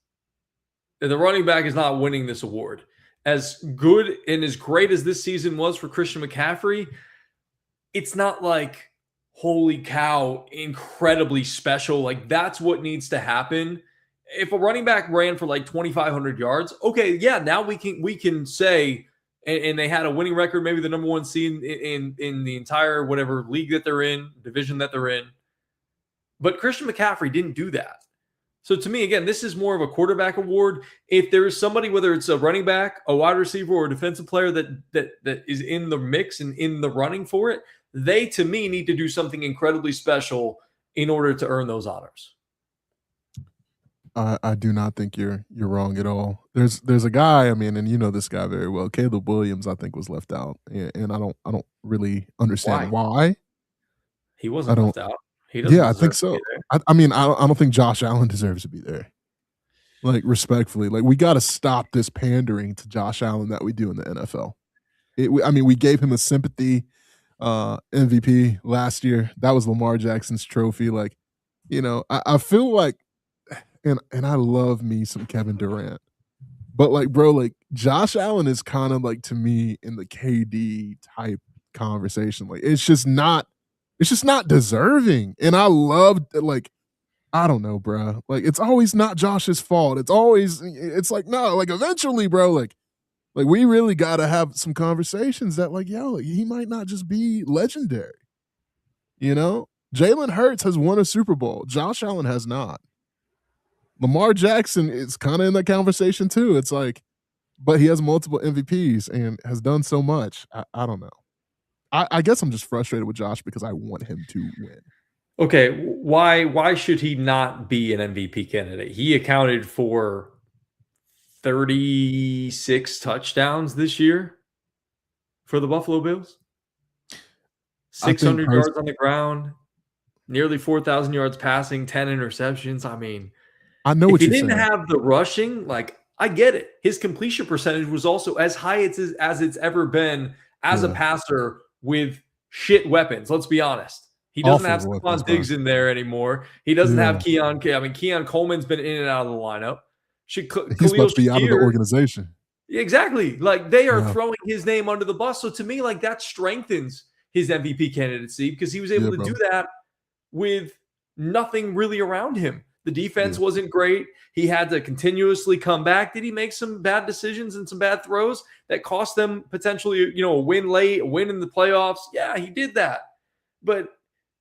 The running back is not winning this award. As good and as great as this season was for Christian McCaffrey, it's not like, holy cow, incredibly special. Like, that's what needs to happen. If a running back ran for like 2,500 yards, okay, yeah, now we can say, and they had a winning record, maybe the number 1 seed in the entire whatever league that they're in, division that they're in. But Christian McCaffrey didn't do that. So to me, again, this is more of a quarterback award. If there is somebody, whether it's a running back, a wide receiver, or a defensive player that is in the mix and in the running for it, they, to me, need to do something incredibly special in order to earn those honors. I do not think you're wrong at all. There's a guy, I mean, and you know this guy very well. Caleb Williams, I think, was left out, and I don't really understand why. He wasn't left out. He doesn't. Yeah, I think so. I mean, I don't think Josh Allen deserves to be there. Like, respectfully, like, we got to stop this pandering to Josh Allen that we do in the NFL. I mean, we gave him a sympathy MVP last year. That was Lamar Jackson's trophy. Like, you know, I feel like, and I love me some Kevin Durant, but like, bro, like, Josh Allen is kind of like, to me, in the KD type conversation. Like, it's just not deserving. And I love, like, I don't know, bro. Like, it's always not Josh's fault. It's like, no, like, eventually, bro, like we really got to have some conversations that, like, yo, like, he might not just be legendary. You know, Jalen Hurts has won a Super Bowl. Josh Allen has not. Lamar Jackson is kind of in that conversation too. It's like, but he has multiple MVPs and has done so much. I don't know. I guess I'm just frustrated with Josh because I want him to win. Okay, why should he not be an MVP candidate? He accounted for 36 touchdowns this year for the Buffalo Bills. 600 yards on the ground, nearly 4,000 yards passing, 10 interceptions. I mean, I know what you're saying. If he didn't have the rushing, like, I get it. His completion percentage was also as high as it's ever been as a passer with shit weapons. Let's be honest. He doesn't have Stephon Diggs in there anymore. He doesn't have Keon. I mean, Keon Coleman's been in and out of the lineup. He's about to be out of the organization. Exactly. Like, they are throwing his name under the bus. So to me, like, that strengthens his MVP candidacy because he was able to do that with nothing really around him. The defense wasn't great. He had to continuously come back. Did he make some bad decisions and some bad throws that cost them potentially, you know, a win late, a win in the playoffs? Yeah, he did that. But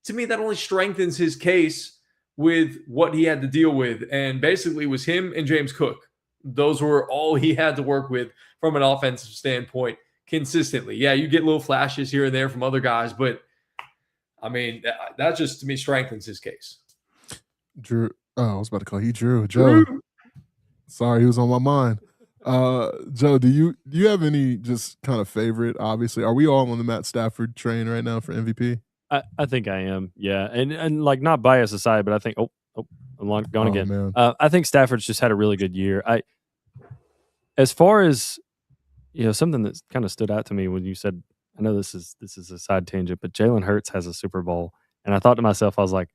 to me, that only strengthens his case with what he had to deal with. And basically, it was him and James Cook. Those were all he had to work with from an offensive standpoint consistently. Yeah, you get little flashes here and there from other guys, but I mean, that just, to me, strengthens his case. Drew. Oh, I was about to call you Drew. Joe. Sorry, he was on my mind. Joe, do you have any just kind of favorite? Obviously, are we all on the Matt Stafford train right now for MVP? I think I am. Yeah, and like, not bias aside, but I think I'm gone again. Man. I think Stafford's just had a really good year. As far as, you know, something that kind of stood out to me when you said, I know this is a side tangent, but Jalen Hurts has a Super Bowl, and I thought to myself, I was like,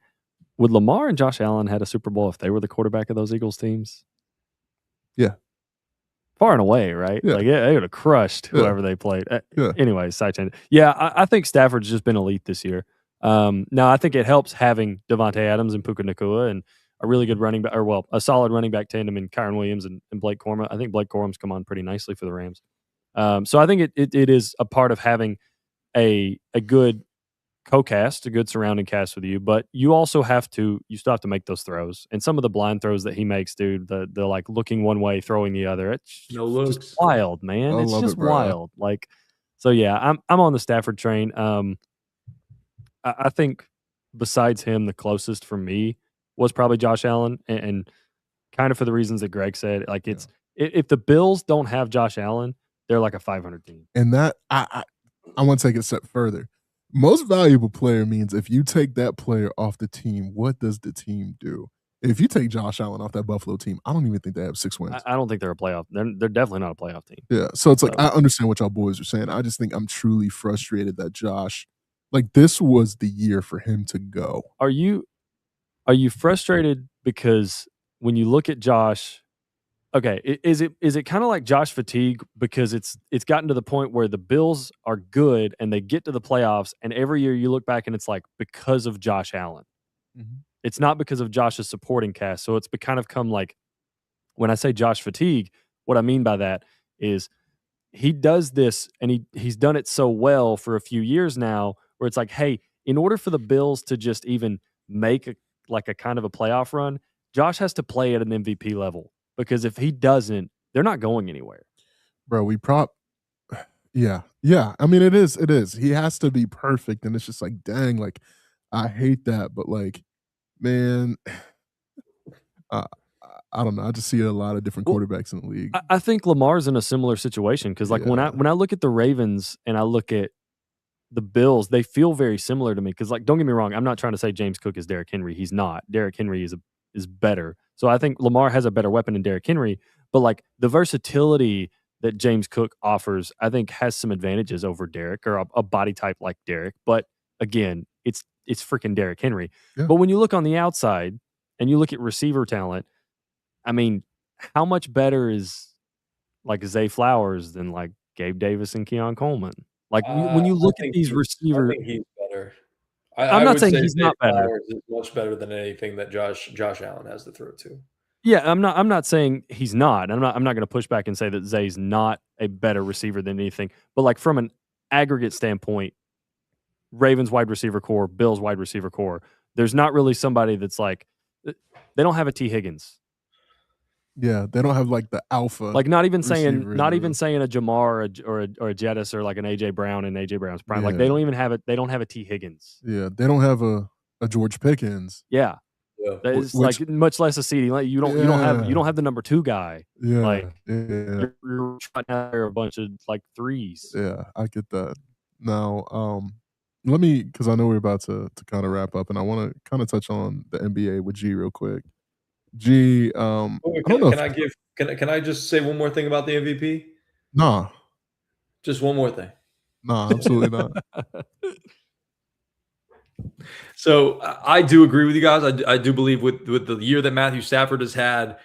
would Lamar and Josh Allen had a Super Bowl if they were the quarterback of those Eagles teams? Yeah. Far and away, right? Yeah. Like, they would have crushed whoever they played. Anyway, side tangent. Yeah, I think Stafford's just been elite this year. Now, I think it helps having Devontae Adams and Puka Nacua and a really good running back, a solid running back tandem in Kyron Williams and Blake Corum. I think Blake Corum's come on pretty nicely for the Rams. So I think it is a part of having a good co-cast, a good surrounding cast with you, but you still have to make those throws. And some of the blind throws that he makes, dude, the like looking one way, throwing the other, it's just wild, man. It's just wild. Like, so yeah, I'm on the Stafford train. I think besides him, the closest for me was probably Josh Allen, and kind of for the reasons that Greg said. Like, if the Bills don't have Josh Allen, they're like a 500 team. And that I want to take it a step further. Most valuable player means if you take that player off the team, what does the team do? If you take Josh Allen off that Buffalo team, I don't even think they have 6 wins. I don't think they're a playoff. They're definitely not a playoff team. Yeah, so it's like, I understand what y'all boys are saying. I just think I'm truly frustrated that Josh Like, this was the year for him to go. Are you frustrated because when you look at Josh, okay, is it kind of like Josh fatigue because it's gotten to the point where the Bills are good and they get to the playoffs and every year you look back and it's like because of Josh Allen. Mm-hmm. It's not because of Josh's supporting cast. So it's kind of come like when I say Josh fatigue, what I mean by that is he does this and he's done it so well for a few years now where it's like, hey, in order for the Bills to just even make a kind of a playoff run, Josh has to play at an MVP level because if he doesn't, they're not going anywhere. Bro, yeah. I mean, it is. He has to be perfect, and it's just like, dang, like I hate that, but like, man, I don't know. I just see a lot of different quarterbacks in the league. I think Lamar's in a similar situation because, like, when I look at the Ravens and I look at the Bills, they feel very similar to me. Because, like, don't get me wrong, I'm not trying to say James Cook is Derrick Henry. He's not. Derrick Henry is better. So I think Lamar has a better weapon than Derrick Henry. But like the versatility that James Cook offers, I think has some advantages over Derrick or a body type like Derrick. But again, it's freaking Derrick Henry. Yeah. But when you look on the outside and you look at receiver talent, I mean, how much better is like Zay Flowers than like Gabe Davis and Keon Coleman? Like when you look at these receivers, I think he's better. I'm not saying he's not better. Flowers is much better than anything that Josh Allen has to throw to. Yeah, I'm not saying he's not. I'm not going to push back and say that Zay's not a better receiver than anything. But like from an aggregate standpoint, Ravens wide receiver core, Bills wide receiver core, there's not really somebody that's like they don't have a T. Higgins. Yeah, they don't have like the alpha. Like not even saying a Jamar or a Jettis or like an AJ Brown and AJ Brown's prime. Like they don't even have it. They don't have a T. Higgins. Yeah, they don't have a George Pickens. Yeah. It's like much less a CD. Like you don't have the number 2 guy. Yeah, like you're trying to hire a bunch of like threes. Yeah, I get that. Now, let me because I know we're about to kind of wrap up, and I want to kind of touch on the NBA with G real quick. G, can I just say one more thing about the MVP? Nah, just one more thing. Nah, absolutely not. So I do agree with you guys. I do believe with the year that Matthew Stafford has had,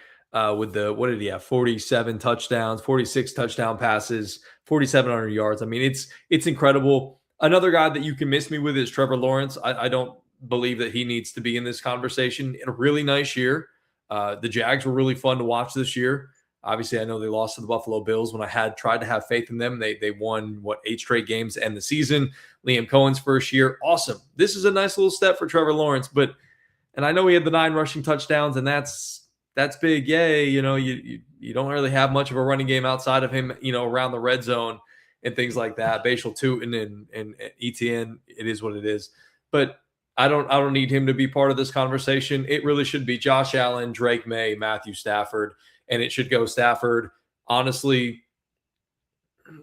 with the what did he have? 47 touchdowns, 46 touchdown passes, 4,700 yards. I mean, it's incredible. Another guy that you can miss me with is Trevor Lawrence. I don't believe that he needs to be in this conversation. In a really nice year. The Jags were really fun to watch this year. Obviously, I know they lost to the Buffalo Bills when I had tried to have faith in them. They won, 8 straight games to end the season. Liam Cohen's first year. Awesome. This is a nice little step for Trevor Lawrence. And I know he had the 9 rushing touchdowns, and that's big. Yay. You know, you don't really have much of a running game outside of him, around the red zone and things like that. Bashal Tootin and ETN, it is what it is. But I don't need him to be part of this conversation. It really should be Josh Allen, Drake May, Matthew Stafford. And it should go Stafford. Honestly,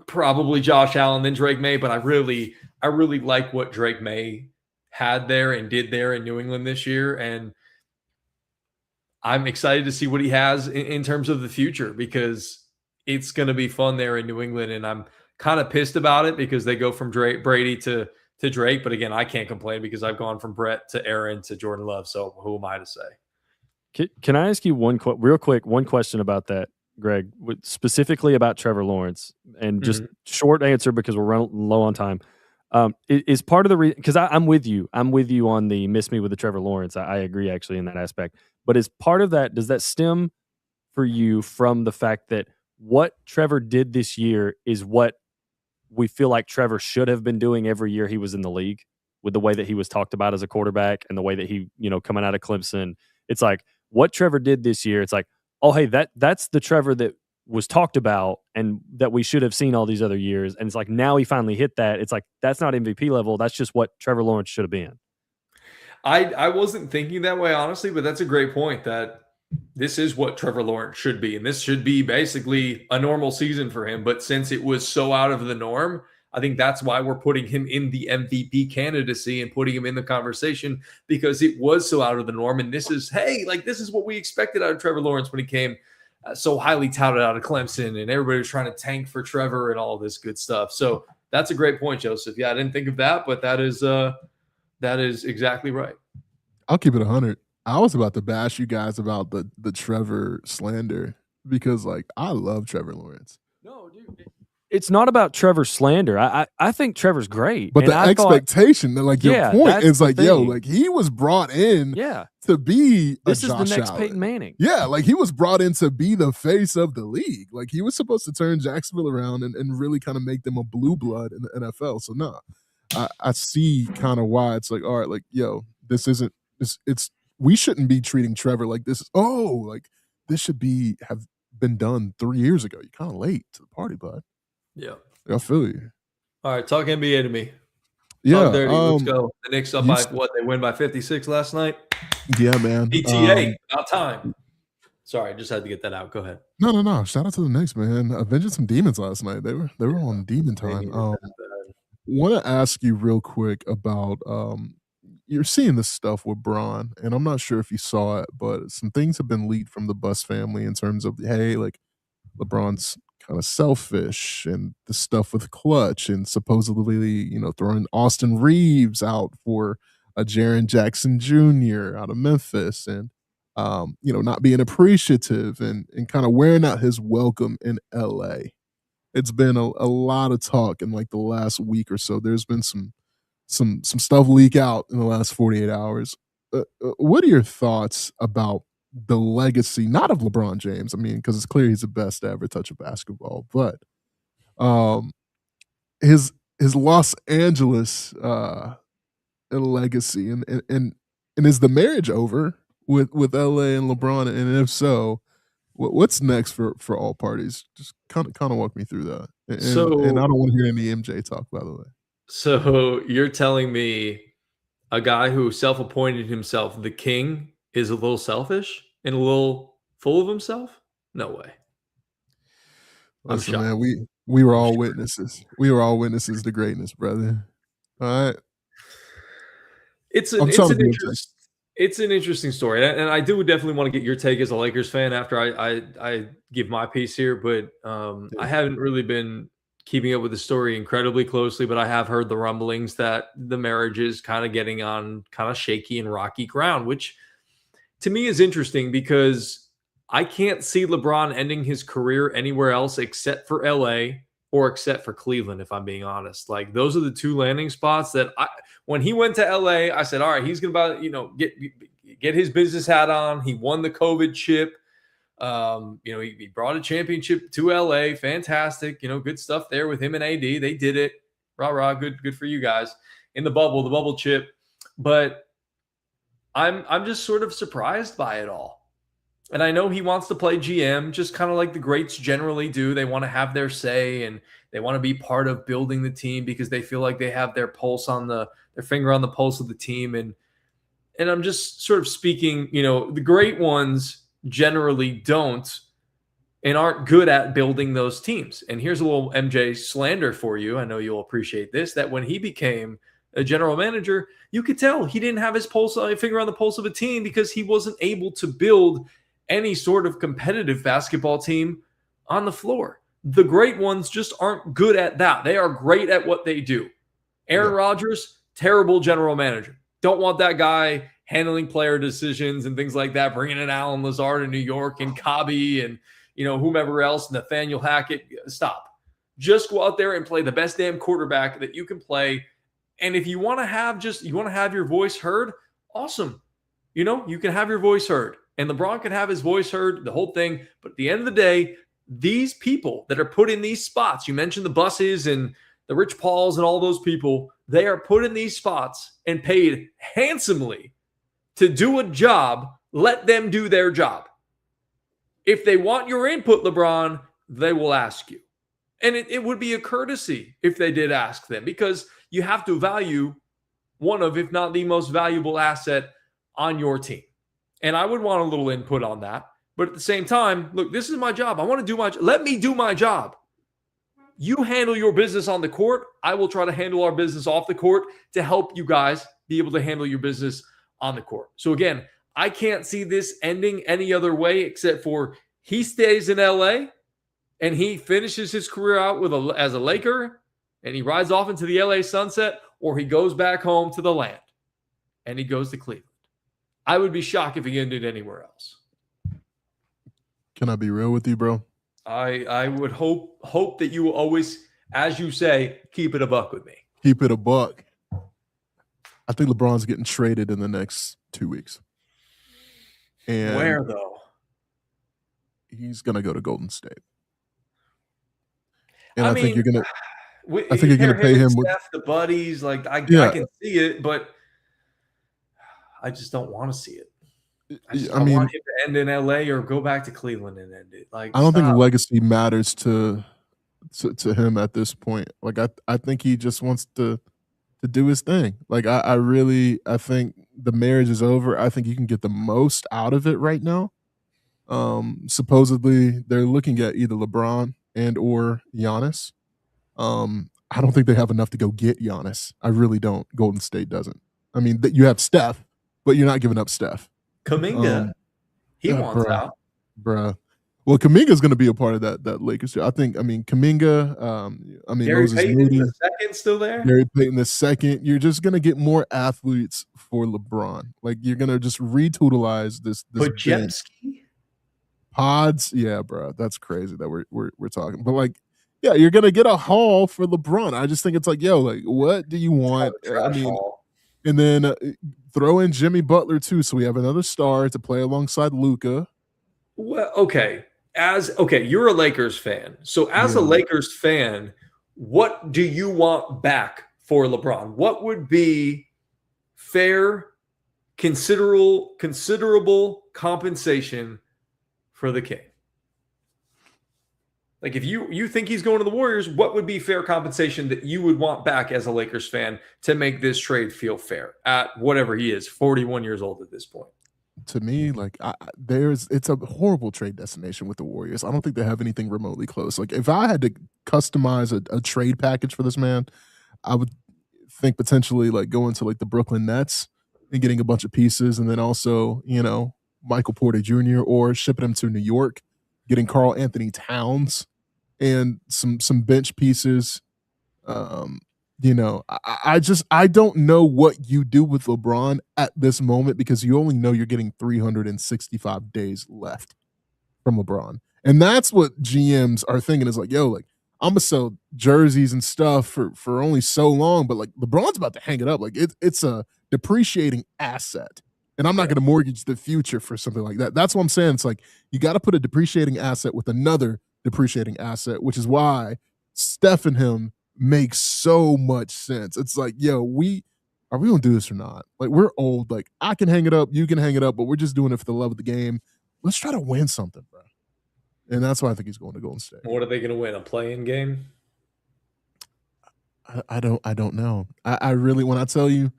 probably Josh Allen, then Drake May. But I really like what Drake May had there and did there in New England this year. And I'm excited to see what he has in terms of the future because it's going to be fun there in New England. And I'm kind of pissed about it because they go from Brady to Drake. But again, I can't complain because I've gone from Brett to Aaron to Jordan Love. So who am I to say? Can I ask you one question about that, Greg, specifically about Trevor Lawrence, and just short answer because we're running low on time. Is part of the reason because I'm with you. I'm with you on the miss me with the Trevor Lawrence. I agree actually in that aspect. But is part of that, does that stem for you from the fact that what Trevor did this year is what we feel like Trevor should have been doing every year he was in the league, with the way that he was talked about as a quarterback and the way that he, coming out of Clemson, it's like what Trevor did this year. It's like, oh, hey, that's the Trevor that was talked about and that we should have seen all these other years. And it's like, now he finally hit that. It's like, that's not MVP level. That's just what Trevor Lawrence should have been. I wasn't thinking that way, honestly, but that's a great point that this is what Trevor Lawrence should be. And this should be basically a normal season for him. But since it was so out of the norm, I think that's why we're putting him in the MVP candidacy and putting him in the conversation because it was so out of the norm. And this is what we expected out of Trevor Lawrence when he came so highly touted out of Clemson and everybody was trying to tank for Trevor and all this good stuff. So That's a great point, Joseph. Yeah, I didn't think of that, but that is exactly right. I'll keep it 100. I was about to bash you guys about the Trevor slander because, like, I love Trevor Lawrence. No, dude. It's not about Trevor slander. I think Trevor's great. But the expectation, like your point is like, yo, like he was brought in to be this a is Josh the next Allen. Peyton Manning. Yeah, like he was brought in to be the face of the league. Like he was supposed to turn Jacksonville around and really kind of make them a blue blood in the NFL. So no, I see kind of why it's like, all right, like, yo, this isn't it's we shouldn't be treating Trevor like this is like this should have been done 3 years ago. You're kind of late to the party, bud. Yeah. I feel you. All right, talk NBA to me. Yeah. Talk dirty. Let's go. The Knicks up by what? They win by 56 last night? Yeah, man. ETA, about time. Sorry, just had to get that out. Go ahead. No. Shout out to the Knicks, man. Avenging some demons last night. They were on demon time. Want to ask you real quick about you're seeing this stuff with Bron, and I'm not sure if you saw it, but some things have been leaked from the Buss family in terms of, hey, like LeBron's kind of selfish and the stuff with Clutch and supposedly, throwing Austin Reeves out for a Jaren Jackson Jr. out of Memphis and, not being appreciative and kind of wearing out his welcome in LA. It's been a lot of talk in like the last week or so. There's been some stuff leak out in the last 48 hours. What are your thoughts about the legacy, not of LeBron James, I mean, because it's clear he's the best to ever touch a basketball, but his Los Angeles legacy, and is the marriage over with LA and LeBron, and if so, what's next for all parties? Just kind of walk me through that. And I don't want to hear any MJ talk, by the way. So you're telling me a guy who self-appointed himself the king is a little selfish and a little full of himself? No way. Listen, man, we were all witnesses. We were all witnesses to greatness, brother. All right. It's an interesting story. And I do definitely want to get your take as a Lakers fan after I give my piece here. But I haven't really been keeping up with the story incredibly closely, but I have heard the rumblings that the marriage is kind of getting on kind of shaky and rocky ground, which to me is interesting because I can't see LeBron ending his career anywhere else except for LA or except for Cleveland, if I'm being honest. Like those are the two landing spots that when he went to LA, I said, all right, he's going to get his business hat on. He won the COVID chip. He brought a championship to LA. Fantastic. Good stuff there with him and AD. They did it. Rah. Good for you guys in the bubble chip. But I'm just sort of surprised by it all. And I know he wants to play GM, just kind of like the greats generally do. They want to have their say and they want to be part of building the team because they feel like they have their finger on the pulse of the team. And I'm just sort of speaking, the great ones generally don't and aren't good at building those teams. And here's a little MJ slander for you. I know you'll appreciate this, that when he became a general manager, you could tell he didn't have his finger on the pulse of a team because he wasn't able to build any sort of competitive basketball team on the floor. The great ones just aren't good at that. They are great at what they do. Aaron Rodgers, terrible general manager. Don't want that guy handling player decisions and things like that, bringing in Alan Lazard in New York and Cobby and, whomever else, Nathaniel Hackett. Stop. Just go out there and play the best damn quarterback that you can play. And if you want to have your voice heard, awesome. You can have your voice heard. And LeBron can have his voice heard, the whole thing. But at the end of the day, these people that are put in these spots, you mentioned the Busses and the Rich Pauls and all those people, they are put in these spots and paid handsomely to do a job. Let them do their job. If they want your input, LeBron, they will ask you. And it would be a courtesy if they did ask them, because you have to value one of, if not the most valuable asset on your team. And I would want a little input on that. But at the same time, look, this is my job. I want to let me do my job. You handle your business on the court. I will try to handle our business off the court to help you guys be able to handle your business on the court. So again, I can't see this ending any other way except for he stays in LA and he finishes his career out as a Laker and he rides off into the LA sunset, or he goes back home to the land and he goes to Cleveland. I would be shocked if he ended anywhere else. Can I be real with you, bro? I would hope that you will always, as you say, keep it a buck with me. Keep it a buck. I think LeBron's getting traded in the next 2 weeks. And where, though? He's going to go to Golden State. And I think you're going to I think you're going to pay him with Steph, the buddies. Like, I can see it, but I just don't want to see it. I mean, want him to end in LA or go back to Cleveland and end it. Like, I don't think legacy matters to him at this point. Like, I think he just wants to do his thing. Like, I think the marriage is over. I think you can get the most out of it right now. Supposedly they're looking at either LeBron and or Giannis. I don't think they have enough to go get Giannis. I really don't. Golden State doesn't. I mean, you have Steph, but you're not giving up Steph. Kuminga, he wants out. Bruh. Well, Kuminga's going to be a part of that Lakers team. Kuminga, Gary Moses Payton Moody, the second still there? Gary Payton the second. You're just going to get more athletes for LeBron. Like, you're going to just retotalize this Pajemski? Pods. Yeah, bro. That's crazy that we're talking. But, like, yeah, you're going to get a haul for LeBron. I just think it's like, yo, like, what do you want? And then throw in Jimmy Butler, too, so we have another star to play alongside Luka. Well, okay. You're a Lakers fan. So as a Lakers fan, what do you want back for LeBron? What would be fair, considerable compensation for the King? Like, if you think he's going to the Warriors, what would be fair compensation that you would want back as a Lakers fan to make this trade feel fair at whatever he is, 41 years old at this point? To me, like, it's a horrible trade destination with the Warriors. I don't think they have anything remotely close. Like, if I had to customize a trade package for this man, I would think potentially like going to like the Brooklyn Nets and getting a bunch of pieces, and then also, Michael Porter Jr. or shipping him to New York, getting Karl Anthony Towns and some bench pieces. I don't know what you do with LeBron at this moment, because you only know you're getting 365 days left from LeBron. And that's what GMs are thinking, is like, yo, like, I'm going to sell jerseys and stuff for only so long, but like LeBron's about to hang it up. Like, it's a depreciating asset. And I'm not going to mortgage the future for something like that. That's what I'm saying. It's like, you got to put a depreciating asset with another depreciating asset, which is why Steph and him makes so much sense. It's like, yo, are we gonna do this or not? Like, we're old. Like, I can hang it up, you can hang it up, but we're just doing it for the love of the game. Let's try to win something, bro. And that's why I think he's going to Golden State. What are they gonna win? A play-in game? I don't know. I really, when I tell you,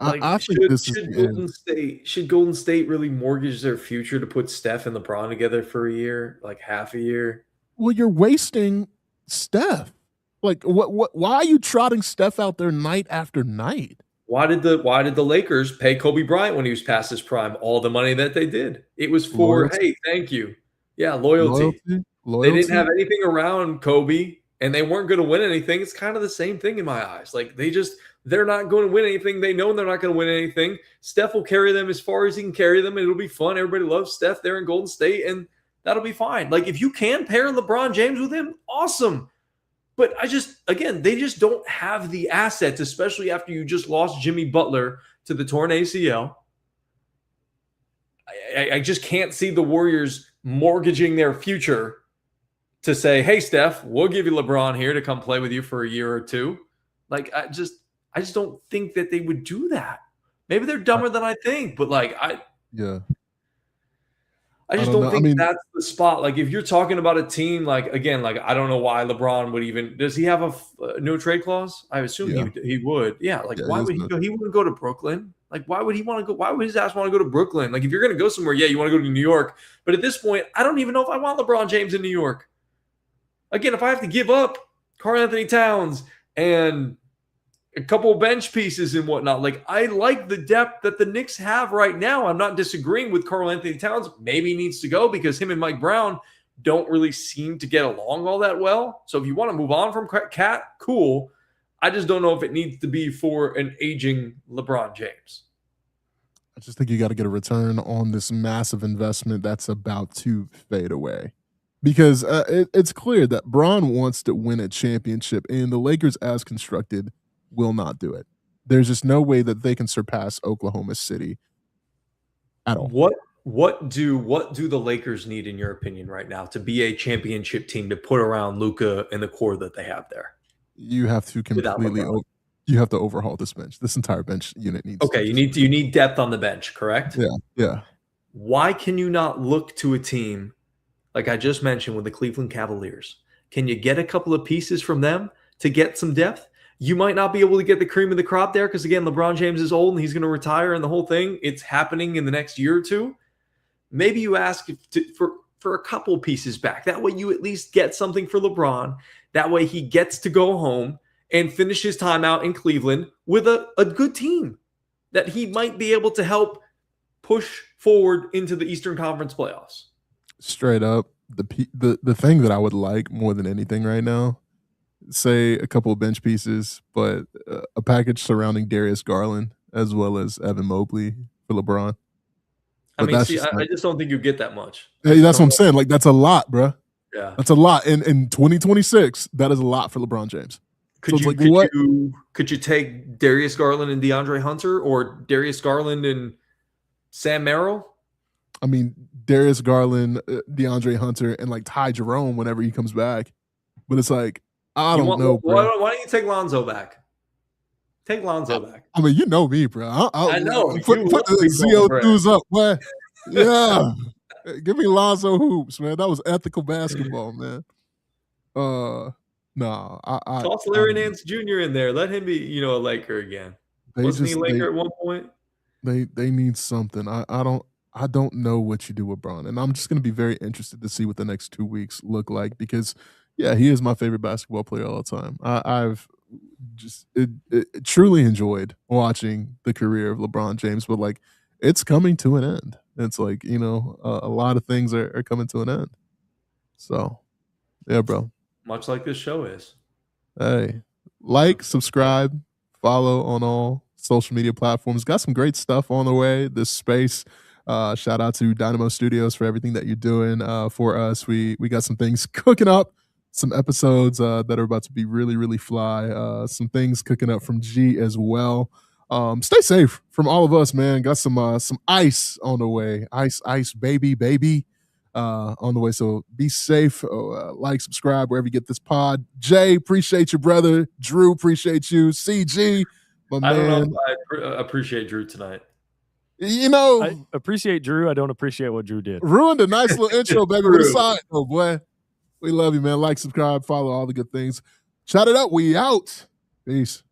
like, I think this should Golden State really mortgage their future to put Steph and LeBron together for a year, like half a year? Well, you're wasting Steph. Like, why are you trotting Steph out there night after night? Why did the Lakers pay Kobe Bryant when he was past his prime all the money that they did? It was for, hey, thank you. Yeah, loyalty. They didn't have anything around Kobe, and they weren't going to win anything. It's kind of the same thing in my eyes. Like, they're not going to win anything. They know they're not going to win anything. Steph will carry them as far as he can carry them, and it'll be fun. Everybody loves Steph there in Golden State, and that'll be fine. Like, if you can pair LeBron James with him, awesome. But they just don't have the assets, especially after you just lost Jimmy Butler to the torn ACL. I just can't see the Warriors mortgaging their future to say, hey, Steph, we'll give you LeBron here to come play with you for a year or two. Like, I just don't think that they would do that. Maybe they're dumber than I think, but I just don't think that's the spot. Like, if you're talking about a team, I don't know why LeBron would even. Does he have a no trade clause? I assume he would. Yeah. Why would he go? He wouldn't go to Brooklyn. Like, why would he want to go? Why would his ass want to go to Brooklyn? Like, if you're going to go somewhere, you want to go to New York. But at this point, I don't even know if I want LeBron James in New York. Again, if I have to give up Karl Anthony Towns and a couple of bench pieces and whatnot, I like the depth that the Knicks have right now. I'm not disagreeing with Karl Anthony Towns. Maybe he needs to go because him and Mike Brown don't really seem to get along all that well. So if you want to move on from Cat, cool. I just don't know if it needs to be for an aging LeBron James. I just think you got to get a return on this massive investment that's about to fade away. Because it's clear that Bron wants to win a championship, and the Lakers, as constructed, will not do it. There's just no way that they can surpass Oklahoma City at all. What do the Lakers need, in your opinion, right now to be a championship team to put around Luka and the core that they have there? You have to completely you have to overhaul this bench. This entire bench unit needs. Okay, you need depth on the bench, correct? Yeah. Why can you not look to a team like I just mentioned with the Cleveland Cavaliers? Can you get a couple of pieces from them to get some depth? You might not be able to get the cream of the crop there because, again, LeBron James is old and he's going to retire and the whole thing. It's happening in the next year or two. Maybe you ask for a couple pieces back. That way you at least get something for LeBron. That way he gets to go home and finish his time out in Cleveland with a good team that he might be able to help push forward into the Eastern Conference playoffs. Straight up, the thing that I would like more than anything right now, say a couple of bench pieces, but a package surrounding Darius Garland as well as Evan Mobley for LeBron. But I just don't think you get that much. Hey, that's what I'm saying. Like, that's a lot, bro. Yeah. That's a lot. In 2026, that is a lot for LeBron James. Could you take Darius Garland and DeAndre Hunter, or Darius Garland and Sam Merrill? I mean, Darius Garland, DeAndre Hunter, and like Ty Jerome whenever he comes back. But it's like, I don't know, bro. Why don't you take Lonzo back? Take Lonzo back. I mean, you know me, bro. I know. Put the CO2s up, boy. Yeah. Give me Lonzo hoops, man. That was ethical basketball, man. No. Toss Larry Nance Jr. in there. Let him be, a Laker again. Wasn't he a Laker at one point? They need something. I don't know what you do with Bron, and I'm just going to be very interested to see what the next 2 weeks look like because, yeah, he is my favorite basketball player all the time. I've just truly enjoyed watching the career of LeBron James, but like it's coming to an end. It's like a lot of things are coming to an end. So, yeah, bro. Much like this show is. Hey, like, subscribe, follow on all social media platforms. Got some great stuff on the way. This space. Shout out to Dynamo Studios for everything that you're doing for us. We got some things cooking up, some episodes that are about to be really, really fly. Some things cooking up from G as well. Stay safe from all of us, man. Got some ice on the way. Ice, baby on the way. So be safe. Like, subscribe wherever you get this pod. Jay, appreciate you, brother. Drew, appreciate you. CG, my man. I don't know if I appreciate Drew tonight. I appreciate Drew. I don't appreciate what Drew did. Ruined a nice little intro, baby. With a side, though, boy. We love you, man. Like, subscribe, follow all the good things. Shout it up. We out. Peace.